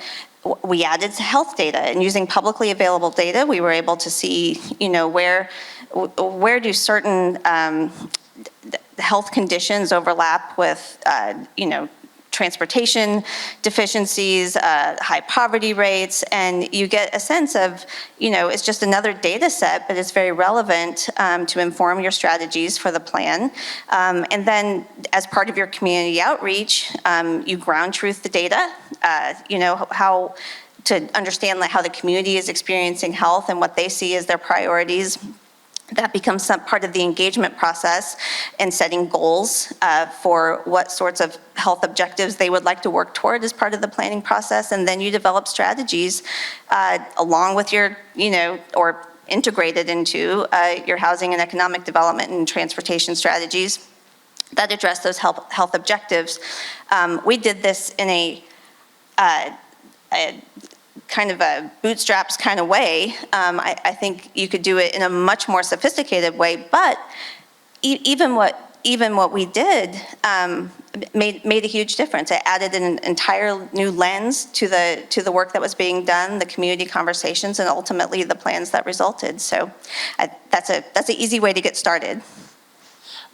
we added health data. And using publicly available data, we were able to see, where do certain health conditions overlap with, transportation deficiencies, high poverty rates, and you get a sense of, it's just another data set, but it's very relevant to inform your strategies for the plan. And then as part of your community outreach, you ground truth the data, how to understand how the community is experiencing health and what they see as their priorities. That becomes some part of the engagement process and setting goals for what sorts of health objectives they would like to work toward as part of the planning process. And then you develop strategies along with your, or integrated into your housing and economic development and transportation strategies that address those health objectives. We did this in a kind of a bootstraps kind of way. I think you could do it in a much more sophisticated way, but even what we did made a huge difference. It added an entire new lens to the work that was being done, the community conversations, and ultimately the plans that resulted. So that's an easy way to get started.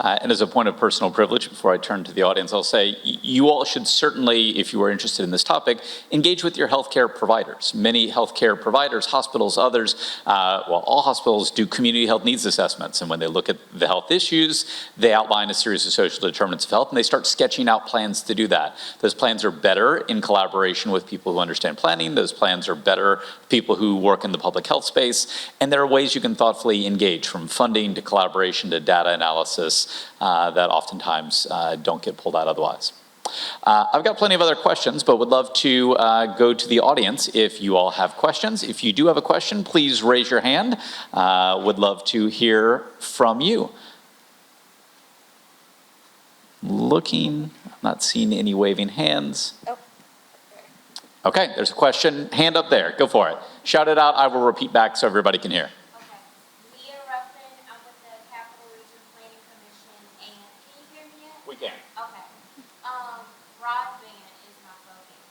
And as a point of personal privilege, before I turn to the audience, I'll say you all should certainly, if you are interested in this topic, engage with your healthcare providers. Many healthcare providers, hospitals, others, all hospitals do community health needs assessments. And when they look at the health issues, they outline a series of social determinants of health, and they start sketching out plans to do that. Those plans are better in collaboration with people who understand planning. Those plans are better people who work in the public health space. And there are ways you can thoughtfully engage, from funding to collaboration to data analysis, that oftentimes don't get pulled out otherwise. I've got plenty of other questions, but would love to go to the audience if you all have questions. If you do have a question, please raise your hand. Would love to hear from you. Looking, I'm not seeing any waving hands. Okay, there's a question. Hand up there. Go for it. Shout it out. I will repeat back so everybody can hear. We can. Okay. Broadband is my focus.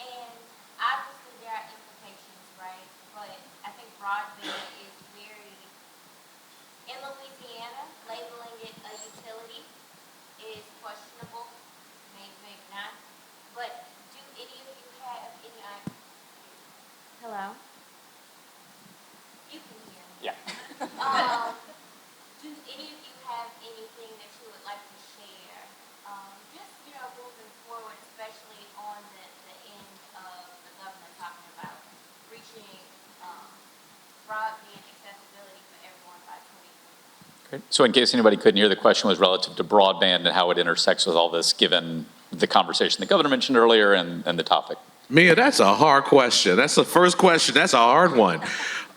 And obviously there are implications, right? But I think broadband is very, in Louisiana, labeling it a utility is questionable, maybe not. But do any of you have any, hello? You can hear me. Yeah. Do any of you have anything that you would like to share? Just, moving forward, especially on the end of the governor talking about reaching broadband accessibility for everyone by 2020. Great. So in case anybody couldn't hear, the question was relative to broadband and how it intersects with all this, given the conversation the governor mentioned earlier and the topic. Mia, that's a hard question. That's the first question. That's a hard one.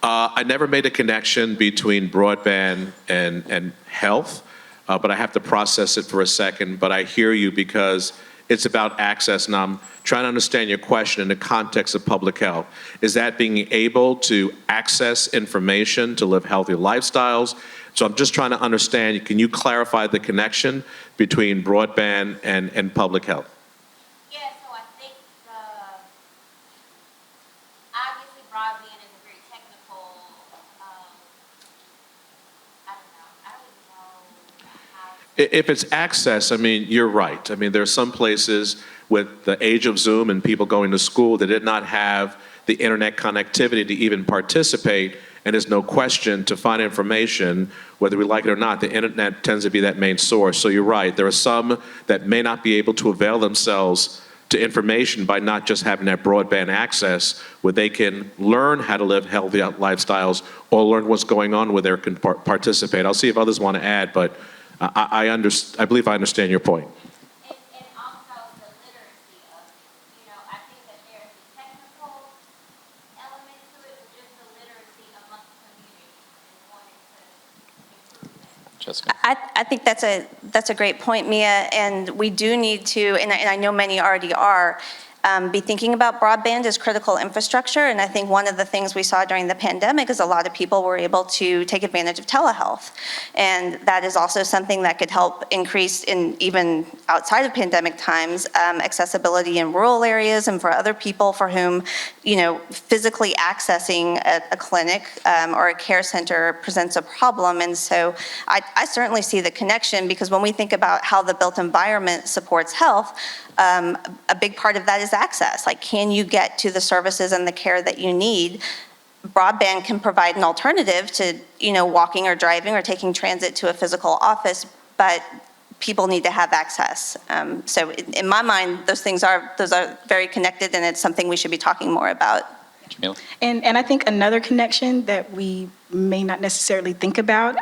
I never made a connection between broadband and health, but I have to process it for a second. But I hear you, because it's about access, and I'm trying to understand your question in the context of public health. Is that being able to access information to live healthy lifestyles? So I'm just trying to understand, can you clarify the connection between broadband and public health? Yeah, so I think obviously broadband is a very technical, I don't even know how If it's access, I mean, you're right. I mean, there are some places with the age of Zoom and people going to school that did not have the internet connectivity to even participate, and there's no question to find information, whether we like it or not, the internet tends to be that main source. So you're right, there are some that may not be able to avail themselves to information by not just having that broadband access where they can learn how to live healthy lifestyles or learn what's going on where they can participate. I'll see if others want to add, but I believe I understand your point. And also the literacy of it. You know, I think that there's a technical element to it, but just the literacy amongst the community and wanting to improve that. Jessica? I think that's a great point, Mia, and we do need to, and I know many already are, be thinking about broadband as critical infrastructure. And I think one of the things we saw during the pandemic is a lot of people were able to take advantage of telehealth. And that is also something that could help increase in even outside of pandemic times, accessibility in rural areas and for other people for whom, you know, physically accessing a clinic or a care center presents a problem. And so I certainly see the connection, because when we think about how the built environment supports health, a big part of that is access. Like, can you get to the services and the care that you need? Broadband can provide an alternative to, you know, walking or driving or taking transit to a physical office, but people need to have access. So in my mind, those are very connected, and it's something we should be talking more about. Jamila? And I think another connection that we may not necessarily think about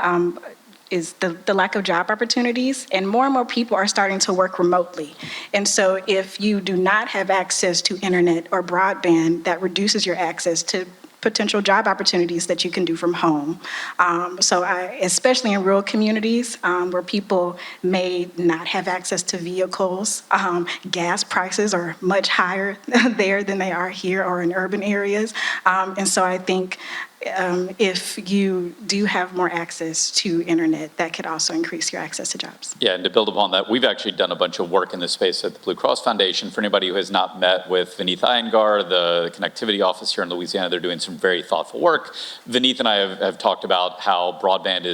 is the lack of job opportunities, and more people are starting to work remotely. And so if you do not have access to internet or broadband, that reduces your access to potential job opportunities that you can do from home. Especially in rural communities where people may not have access to vehicles, gas prices are much higher there than they are here or in urban areas. And so I think if you do have more access to internet, that could also increase your access to jobs. Yeah, and to build upon that, we've actually done a bunch of work in this space at the Blue Cross Foundation. For anybody who has not met with Vineet Iyengar, the connectivity office here in Louisiana, they're doing some very thoughtful work. Vineet and I have talked about how broadband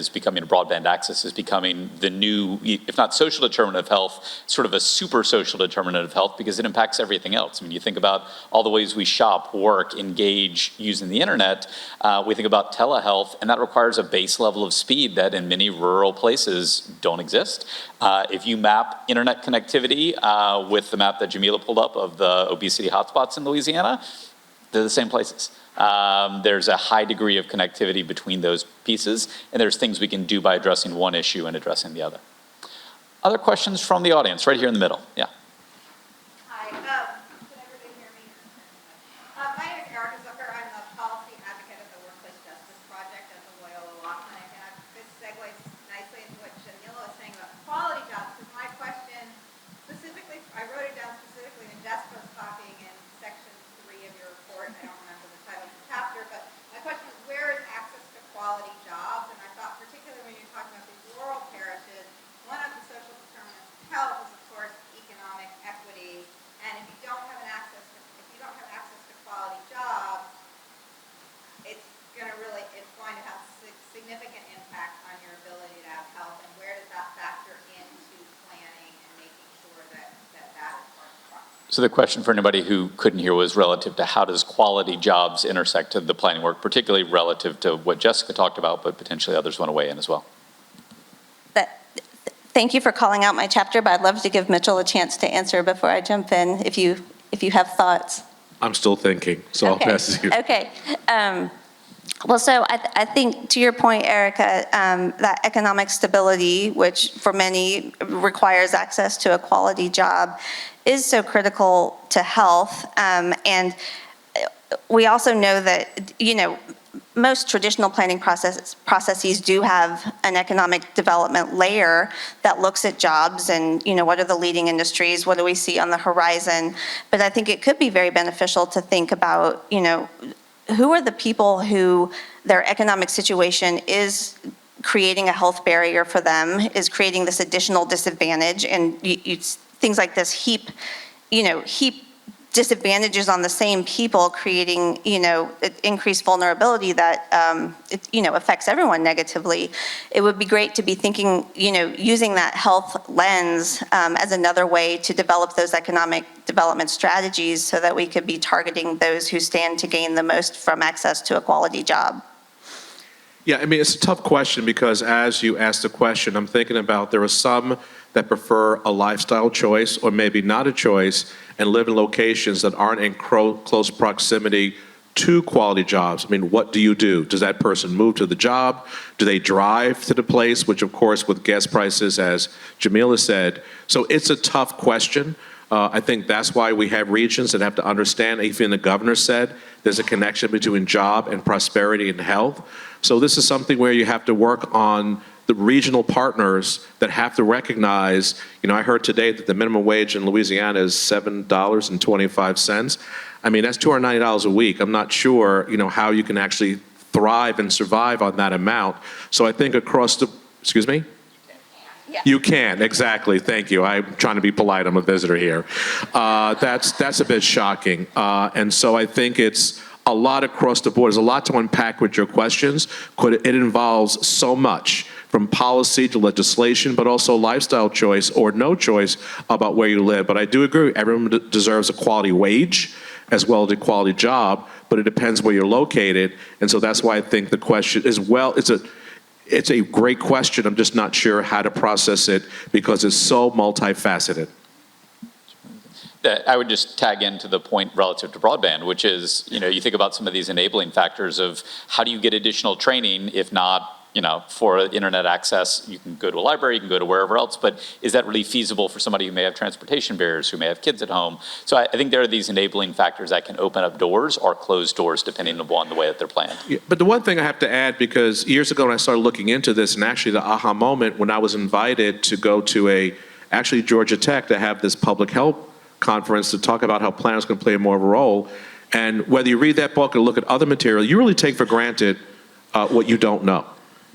access is becoming the new, if not social determinant of health, sort of a super social determinant of health, because it impacts everything else. I mean, you think about all the ways we shop, work, engage using the internet. We think about telehealth, and that requires a base level of speed that in many rural places don't exist. If you map internet connectivity with the map that Jamila pulled up of the obesity hotspots in Louisiana, they're the same places. There's a high degree of connectivity between those pieces, and there's things we can do by addressing one issue and addressing the other. Other questions from the audience, right here in the middle? Yeah. Hi, can everybody hear me? My name is Erica Zucker. I'm the policy advocate of the Workplace Justice Project at the Loyola Law Clinic. And this segues nicely into what Jamila was saying about quality jobs. Because my question specifically, I wrote it down specifically when Jess was talking in section 3 of your report. I don't remember the title of the chapter, but my question is, where is access to quality jobs? And I thought particularly when you're talking about these rural parishes, one of the social determinants of health is, of course, economic equity. And if you don't have access to quality jobs, it's going to have significant impact on your ability to have health. And where does that factor into planning and making sure that is part of the process? So the question for anybody who couldn't hear was relative to how does quality jobs intersect to the planning work, particularly relative to what Jessica talked about, but potentially others want to weigh in as well. Thank you for calling out my chapter, but I'd love to give Mitchell a chance to answer before I jump in, if you have thoughts. I'm still thinking, so I'll pass it to you. Okay. Well, so I think to your point, Erica, that economic stability, which for many requires access to a quality job, is so critical to health. And we also know that, you know, most traditional planning processes do have an economic development layer that looks at jobs and, you know, what are the leading industries, what do we see on the horizon. But I think it could be very beneficial to think about, you know, who are the people who their economic situation is creating a health barrier for them, is creating this additional disadvantage, and things like this heap disadvantages on the same people, creating, increased vulnerability that, affects everyone negatively. It would be great to be thinking, using that health lens as another way to develop those economic development strategies so that we could be targeting those who stand to gain the most from access to a quality job. Yeah, I mean, it's a tough question because as you ask the question, I'm thinking about there are some that prefer a lifestyle choice or maybe not a choice and live in locations that aren't in close proximity to quality jobs. I mean, what do you do? Does that person move to the job? Do they drive to the place, which of course with gas prices, as Jamila said. So it's a tough question. I think that's why we have regions that have to understand, even the governor said, there's a connection between job and prosperity and health. So this is something where you have to work on the regional partners that have to recognize, I heard today that the minimum wage in Louisiana is $7.25. I mean, that's $290 a week. I'm not sure, how you can actually thrive and survive on that amount. So I think across the, excuse me? Yeah. You can, exactly. Thank you. I'm trying to be polite. I'm a visitor here. That's a bit shocking. And so I think it's a lot across the board. There's a lot to unpack with your questions. It involves so much from policy to legislation, but also lifestyle choice or no choice about where you live. But I do agree, everyone deserves a quality wage as well as a quality job, but it depends where you're located. And so that's why I think the question is, well, it's a great question. I'm just not sure how to process it because it's so multifaceted. I would just tag into the point relative to broadband, which is, you think about some of these enabling factors of how do you get additional training, if not, for internet access, you can go to a library, you can go to wherever else, but is that really feasible for somebody who may have transportation barriers, who may have kids at home? So I think there are these enabling factors that can open up doors or close doors depending upon the way that they're planned. Yeah, but the one thing I have to add, because years ago when I started looking into this, and actually the aha moment when I was invited to go to actually Georgia Tech to have this public health conference to talk about how planners can play more of a role. And whether you read that book or look at other material, you really take for granted what you don't know.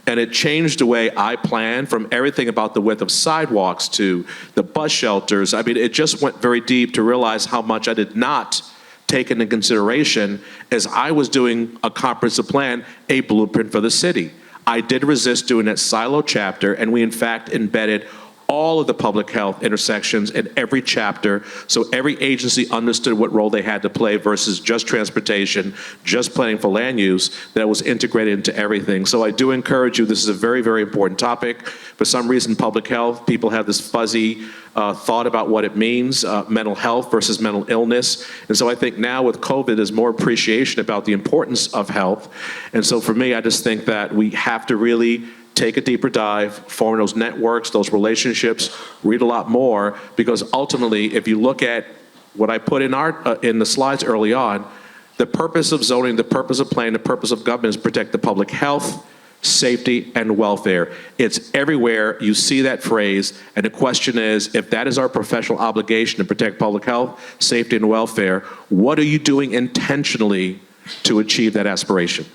And it changed the way I plan, from everything about the width of sidewalks to the bus shelters. I mean, it just went very deep to realize how much I did not take into consideration as I was doing a comprehensive plan, a blueprint for the city. I did resist doing that silo chapter, and we in fact embedded all of the public health intersections in every chapter, so every agency understood what role they had to play versus just transportation, just planning for land use, that was integrated into everything. So I do encourage you, this is a very, very important topic. For some reason, public health, people have this fuzzy thought about what it means, mental health versus mental illness. And so I think now with COVID, there's more appreciation about the importance of health. And so for me, I just think that we have to really take a deeper dive, form those networks, those relationships, read a lot more, because ultimately, if you look at what I put in the slides early on, the purpose of zoning, the purpose of planning, the purpose of government is protect the public health, safety, and welfare. It's everywhere. You see that phrase, and the question is, if that is our professional obligation to protect public health, safety, and welfare, what are you doing intentionally to achieve that aspiration?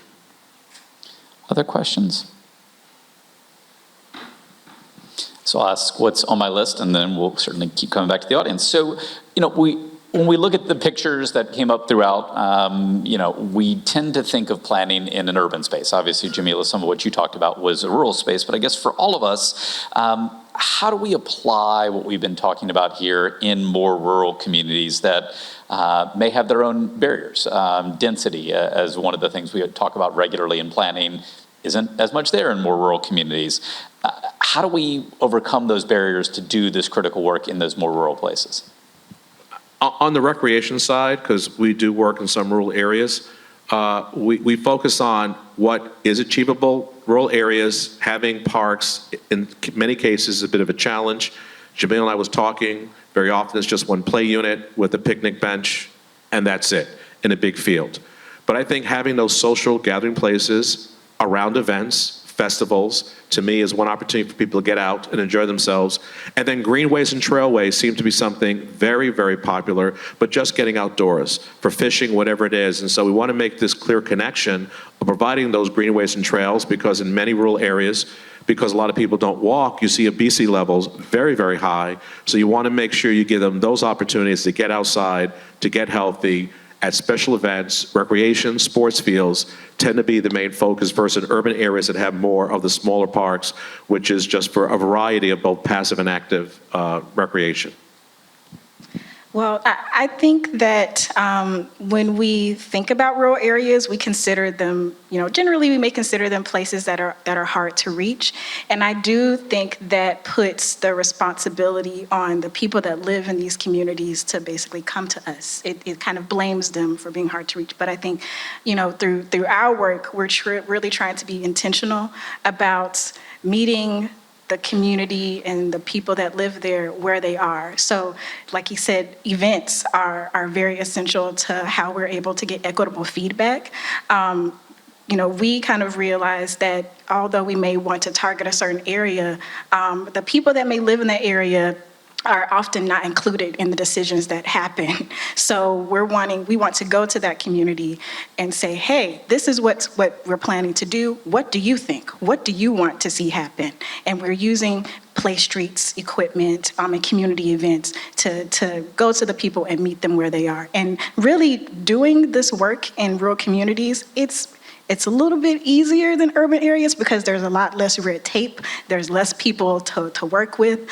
Other questions? So I'll ask what's on my list, and then we'll certainly keep coming back to the audience. So, when we look at the pictures that came up throughout, we tend to think of planning in an urban space. Obviously, Jamila, some of what you talked about was a rural space, but I guess for all of us, how do we apply what we've been talking about here in more rural communities that may have their own barriers? Density, as one of the things we talk about regularly in planning, isn't as much there in more rural communities. How do we overcome those barriers to do this critical work in those more rural places? On the recreation side, because we do work in some rural areas, we focus on what is achievable. Rural areas, having parks, in many cases, is a bit of a challenge. Jamil and I was talking, very often it's just one play unit with a picnic bench, and that's it, in a big field. But I think having those social gathering places around events, festivals, to me, is one opportunity for people to get out and enjoy themselves. And then greenways and trailways seem to be something very, very popular, but just getting outdoors, for fishing, whatever it is. And so we want to make this clear connection of providing those greenways and trails, because in many rural areas, because a lot of people don't walk, you see obesity levels very, very high. So you want to make sure you give them those opportunities to get outside, to get healthy, at special events. Recreation, sports fields tend to be the main focus versus urban areas that have more of the smaller parks, which is just for a variety of both passive and active recreation. Well, I think that when we think about rural areas, we consider them, generally we may consider them places that are hard to reach. And I do think that puts the responsibility on the people that live in these communities to basically come to us. It kind of blames them for being hard to reach. But I think, through our work, we're really trying to be intentional about meeting the community and the people that live there where they are. So, like he said, events are very essential to how we're able to get equitable feedback. We kind of realize that although we may want to target a certain area, the people that may live in that area are often not included in the decisions that happen. So we want to go to that community and say, hey, this is what we're planning to do. What do you think? What do you want to see happen? And we're using play streets, equipment, and community events to go to the people and meet them where they are. And really doing this work in rural communities, it's a little bit easier than urban areas because there's a lot less red tape. There's less people to work with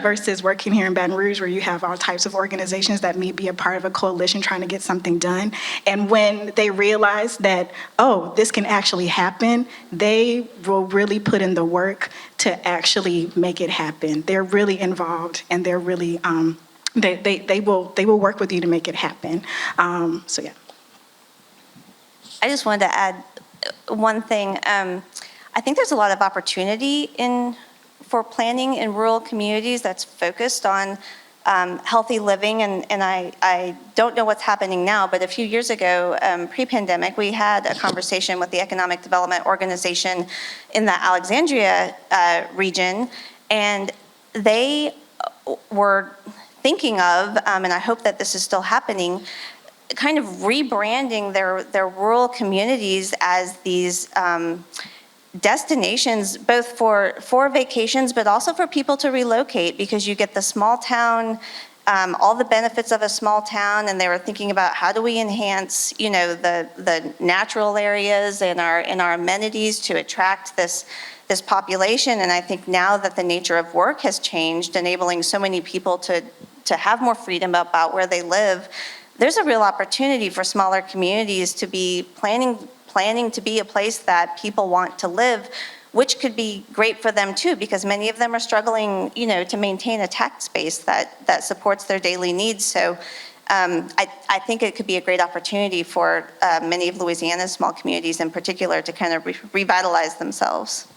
versus working here in Baton Rouge, where you have all types of organizations that may be a part of a coalition trying to get something done. And when they realize that, oh, this can actually happen, they will really put in the work to actually make it happen. They're really involved, and they're really they will work with you to make it happen. So yeah. I just wanted to add one thing. I think there's a lot of opportunity for planning in rural communities that's focused on healthy living, and I don't know what's happening now, but a few years ago, pre-pandemic, we had a conversation with the Economic Development Organization in the Alexandria region, and they were thinking of, and I hope that this is still happening, kind of rebranding their rural communities as these destinations, both for vacations, but also for people to relocate, because you get the small town, all the benefits of a small town, and they were thinking about how do we enhance, the natural areas and our amenities to attract this population. And I think now that the nature of work has changed, enabling so many people to have more freedom about where they live, there's a real opportunity for smaller communities to be planning to be a place that people want to live, which could be great for them too, because many of them are struggling, to maintain a tax base that supports their daily needs. So I think it could be a great opportunity for many of Louisiana's small communities in particular to kind of revitalize themselves.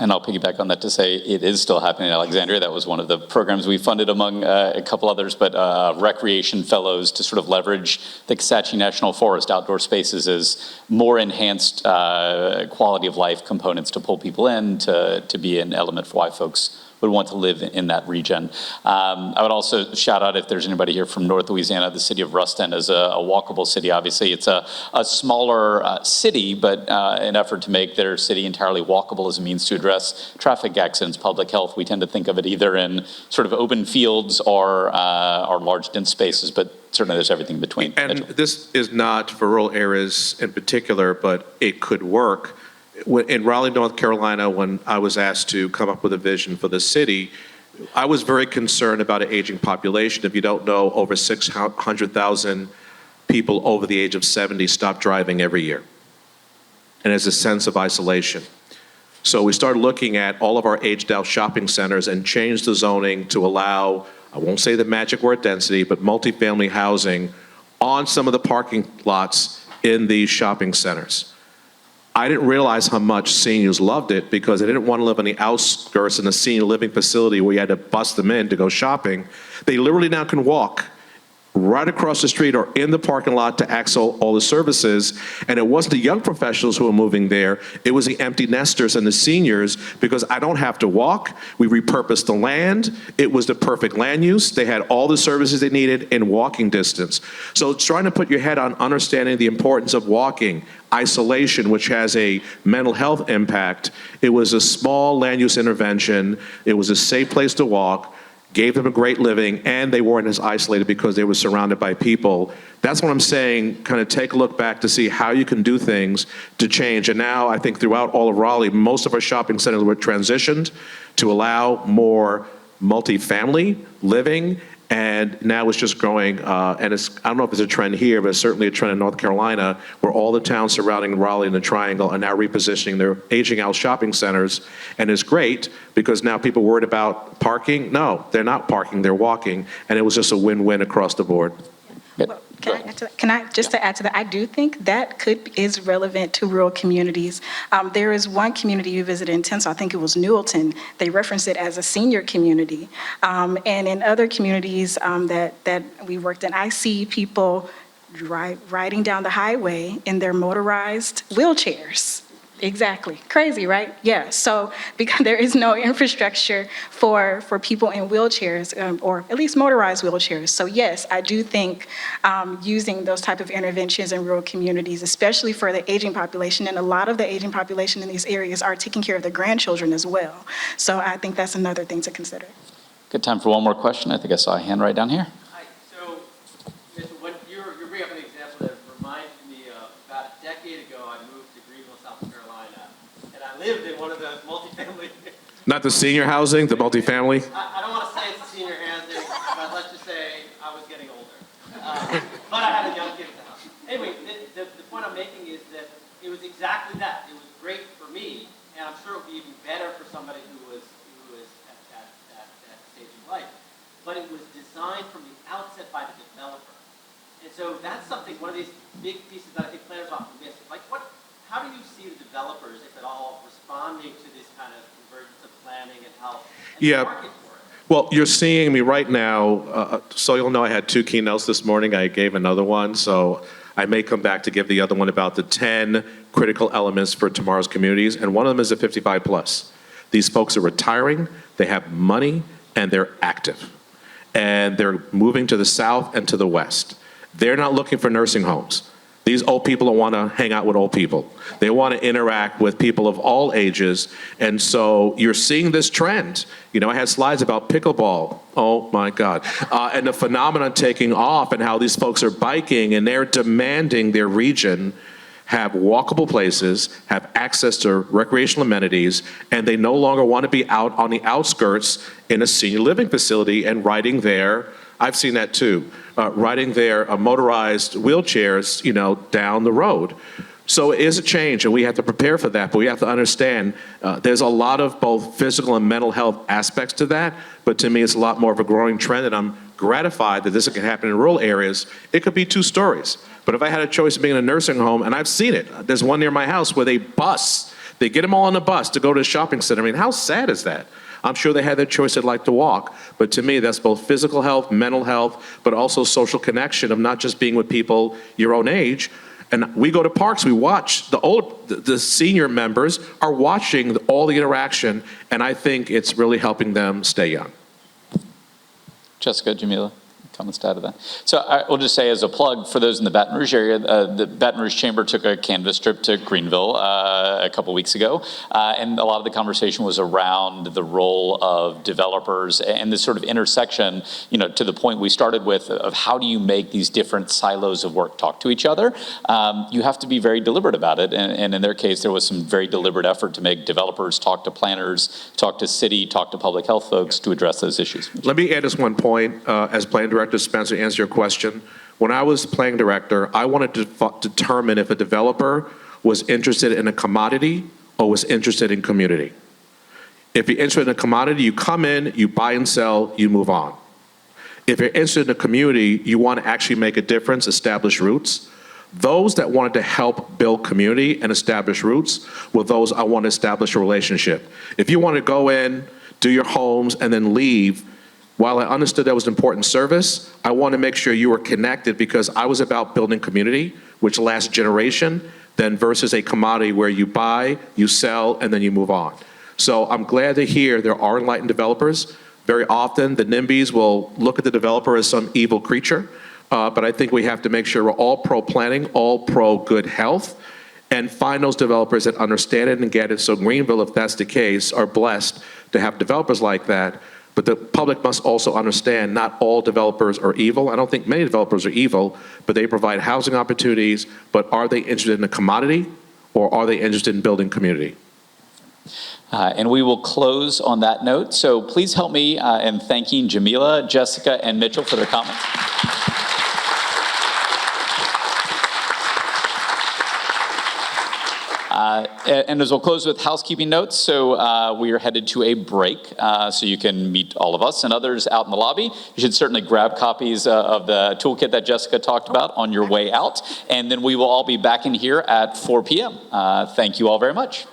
And I'll piggyback on that to say it is still happening in Alexandria. That was one of the programs we funded among a couple others, but recreation fellows to sort of leverage the Kisatchie National Forest outdoor spaces as more enhanced quality of life components to pull people in, to be an element for why folks would want to live in that region. I would also shout out, if there's anybody here from North Louisiana, the city of Ruston is a walkable city. Obviously, it's a smaller city, but an effort to make their city entirely walkable as a means to address traffic accidents, public health. We tend to think of it either in sort of open fields or large dense spaces, but certainly there's everything between. And this is not for rural areas in particular, but it could work. In Raleigh, North Carolina, when I was asked to come up with a vision for the city, I was very concerned about an aging population. If you don't know, over 600,000 people over the age of 70 stop driving every year. And there's a sense of isolation. So we started looking at all of our aged out shopping centers and changed the zoning to allow, I won't say the magic word density, but multifamily housing on some of the parking lots in these shopping centers. I didn't realize how much seniors loved it, because they didn't want to live on the outskirts in a senior living facility where you had to bust them in to go shopping. They literally now can walk right across the street or in the parking lot to access all the services. And it wasn't the young professionals who were moving there, it was the empty nesters and the seniors, because I don't have to walk. We repurposed the land. It was the perfect land use. They had all the services they needed in walking distance. So it's trying to put your head on understanding the importance of walking, isolation, which has a mental health impact. It was a small land use intervention. It was a safe place to walk, gave them a great living, and they weren't as isolated because they were surrounded by people. That's what I'm saying, kind of take a look back to see how you can do things to change. And now I think throughout all of Raleigh, most of our shopping centers were transitioned to allow more multifamily living, and now it's just growing, and it's, I don't know if it's a trend here, but it's certainly a trend in North Carolina, where all the towns surrounding Raleigh and the Triangle are now repositioning their aging out shopping centers. And it's great, because now people worried about parking. No, they're not parking, they're walking, and it was just a win-win across the board. Well, can I just to add to that, I do think that is relevant to rural communities. There is one community you visited in Tensile, I think it was Newellton. They referenced it as a senior community. And in other communities that we worked in, I see people riding down the highway in their motorized wheelchairs. Exactly. Crazy, right? Yeah. So because there is no infrastructure for people in wheelchairs, or at least motorized wheelchairs. So yes, I do think using those type of interventions in rural communities, especially for the aging population, and a lot of the aging population in these areas are taking care of their grandchildren as well. So I think that's another thing to consider. Good time for one more question. I think I saw a hand right down here. Hi. So when you're bringing up an example that reminded me of about a decade ago, I moved to Greenville, South Carolina, and I lived in one of those multifamily. Not the senior housing, the multifamily? I don't want to say it's a senior housing, but let's just say I was getting older. But I had a young kid at the house. Anyway, the point I'm making is that it was exactly that. It was great for me, and I'm sure it would be even better for somebody who was at that stage in life. But it was designed from the outset by the developer. And so that's something, one of these big pieces that I think planners often miss. Like, how do you see the developers, if at all, responding to this kind of convergence of planning and health and the market for it? Well, you're seeing me right now, so you'll know I had 2 keynotes this morning. I gave another one, so I may come back to give the other one about the 10 critical elements for tomorrow's communities, and one of them is the 55 plus. These folks are retiring, they have money, and they're active. And they're moving to the south and to the west. They're not looking for nursing homes. These old people don't want to hang out with old people. They want to interact with people of all ages. And so you're seeing this trend. You know, I had slides about pickleball. Oh my God. And the phenomenon taking off, and how these folks are biking, and they're demanding their region have walkable places, have access to recreational amenities, and they no longer want to be out on the outskirts in a senior living facility and riding there. I've seen that too, riding their motorized wheelchairs, you know, down the road. So it is a change, and we have to prepare for that, but we have to understand there's a lot of both physical and mental health aspects to that, but to me it's a lot more of a growing trend, and I'm gratified that this can happen in rural areas. It could be 2 stories, but if I had a choice of being in a nursing home, and I've seen it, there's one near my house where they get them all on a bus to go to a shopping center. I mean, how sad is that? I'm sure they had their choice, they'd like to walk, but to me, that's both physical health, mental health, but also social connection of not just being with people your own age. And we go to parks, we watch, the senior members are watching all the interaction, and I think it's really helping them stay young. Jessica, Jamila, comments to add to that? So I will just say, as a plug for those in the Baton Rouge area, the Baton Rouge Chamber took a canvas trip to Greenville a couple weeks ago, and a lot of the conversation was around the role of developers and this sort of intersection, you know, to the point we started with, of how do you make these different silos of work talk to each other? You have to be very deliberate about it, and in their case, there was some very deliberate effort to make developers talk to planners, talk to city, talk to public health folks to address those issues. Let me add this one point, as planning director, Spencer, to answer your question. When I was planning director, I wanted to determine if a developer was interested in a commodity or was interested in community. If you're interested in a commodity, you come in, you buy and sell, you move on. If you're interested in a community, you want to actually make a difference, establish roots. Those that wanted to help build community and establish roots were those I want to establish a relationship. If you want to go in, do your homes, and then leave, While I understood that was an important service, I want to make sure you were connected because I was about building community, which lasts generation, then versus a commodity where you buy, you sell, and then you move on. So I'm glad to hear there are enlightened developers. Very often, the NIMBYs will look at the developer as some evil creature, but I think we have to make sure we're all pro-planning, all pro-good health, and find those developers that understand it and get it. So Greenville, if that's the case, are blessed to have developers like that. But the public must also understand not all developers are evil. I don't think many developers are evil, but they provide housing opportunities. But are they interested in a commodity or are they interested in building community? And we will close on that note. So please help me in thanking Jamila, Jessica, and Mitchell for their comments. And as we'll close with housekeeping notes, so we are headed to a break, so you can meet all of us and others out in the lobby. You should certainly grab copies of the toolkit that Jessica talked about on your way out, and then we will all be back in here at 4 p.m. Thank you all very much.